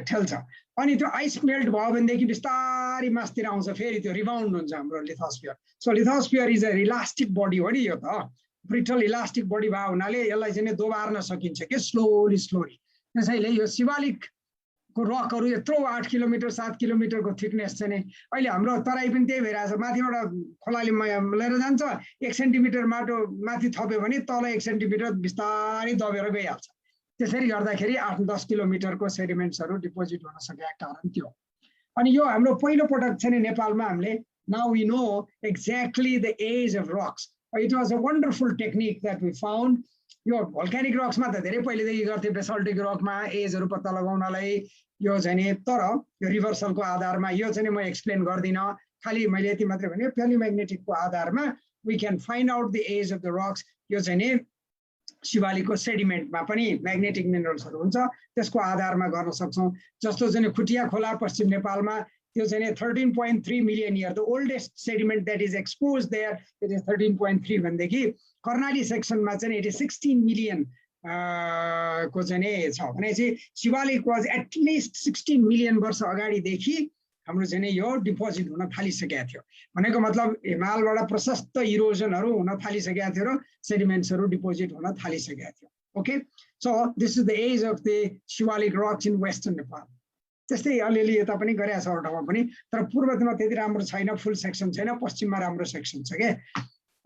ठेल्छ। अनि त्यो आइस मेल्ट भयो भनेदेखि बिस्तारै मासतिर आउँछ, फेरि त्यो रिबाउन्ड हुन्छ हाम्रो lithosphere. So lithosphere is a elastic body हो नि, यो त ब्रिटल इलास्टिक बडी भएको हुनाले यसलाई चाहिँ दोबार्न सकिन्छ के स्लोली स्लोली। त्यसैले यो शिवालिकको रकहरू यत्रो 8 किलोमिटर 7 किलोमिटरको थिकनेस चाहिँ नि अहिले हाम्रो तराई पनि त्यही भइरहेछ, माथिबाट खोलाले लिएर जान्छ, 1 सेन्टिमिटर माटो माथि थप्यो भने तल 1 सेन्टिमिटर बिस्तारै दबेर गइहाल्छ। त्यसरी गर्दाखेरि 8-10 किलोमिटरको सेडिमेन्ट्सहरू डिपोजिट हुन सकेको कारण त्यो। अनि यो हाम्रो पहिलो पटक चाहिँ नेपालमा हामीले now we know exactly the age of rocks. It was a wonderful technique that we found. यो भल्कानिक रक्समा त धेरै पहिलेदेखि गर्थे, बेसल्टिक रकमा एजहरू पत्ता लगाउनलाई यो चाहिँ नि, तर यो रिभर्सलको आधारमा यो चाहिँ म एक्सप्लेन गर्दिनँ, खालि मैले यति मात्रै भने प्यालिम्याग्नेटिकको आधारमा we can find out the age of the rocks. यो चाहिँ नि शिवालिकको सेडिमेन्टमा पनि म्याग्नेटिक मिनरल्सहरू हुन्छ, त्यसको आधारमा गर्न सक्छौँ। जस्तो चाहिँ खुटिया खोला पश्चिम नेपालमा त्यो चाहिँ 13.3 million year, the oldest sediment that is expose there it is 13.3 भनेदेखि कर्णाली सेक्सनमा चाहिँ इट इज 16 मिलियन को चाहिँ छ भनेपछि शिवालिक वाज एटलिस्ट 16 मिलियन वर्ष अगाडिदेखि हाम्रो चाहिँ यो डिपोजिट हुन थालिसकेको थियो। भनेको मतलब हिमालबाट प्रशस्त इरोजनहरू हुन थालिसकेको थियो र सेडिमेन्ट्सहरू डिपोजिट हुन थालिसकेको थियो। Okay, so this is the age of the Siwalik rocks in western Nepal. त्यस्तै अलिअलि यता पनि गरेको छ अरू ठाउँमा पनि, तर पूर्वमा त्यति राम्रो छैन, फुल सेक्सन छैन, पश्चिममा राम्रो सेक्सन छ के।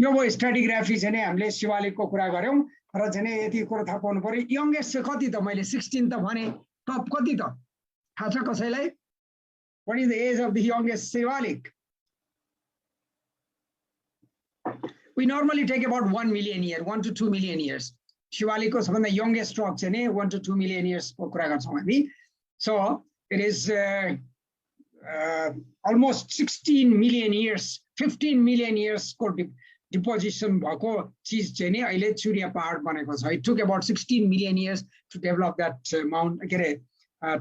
यो भयो स्ट्राटिग्राफी चाहिँ हामीले शिवालिकको कुरा गऱ्यौँ र चाहिँ यति कुरो थाहा पाउनु पर्यो। यङ्गेस्ट चाहिँ कति त मैले 16 त भने, टप कति त थाहा छ कसैलाई? What is the age of the youngest Shivalik? We normally take about 1 million years, 1 to 2 million years. Shivalikko sabhanda youngest rock chane 1 to 2 million years ko kura garchhau hami. So it is almost 16 million years, 15 million years ko deposition bhako cheez chai ni aile Churiya pahad baneko cha. It took about 16 million years to develop that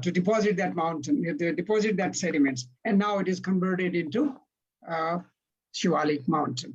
to deposit that mountain, to deposit that sediments, and now it is converted into Shivalik mountain.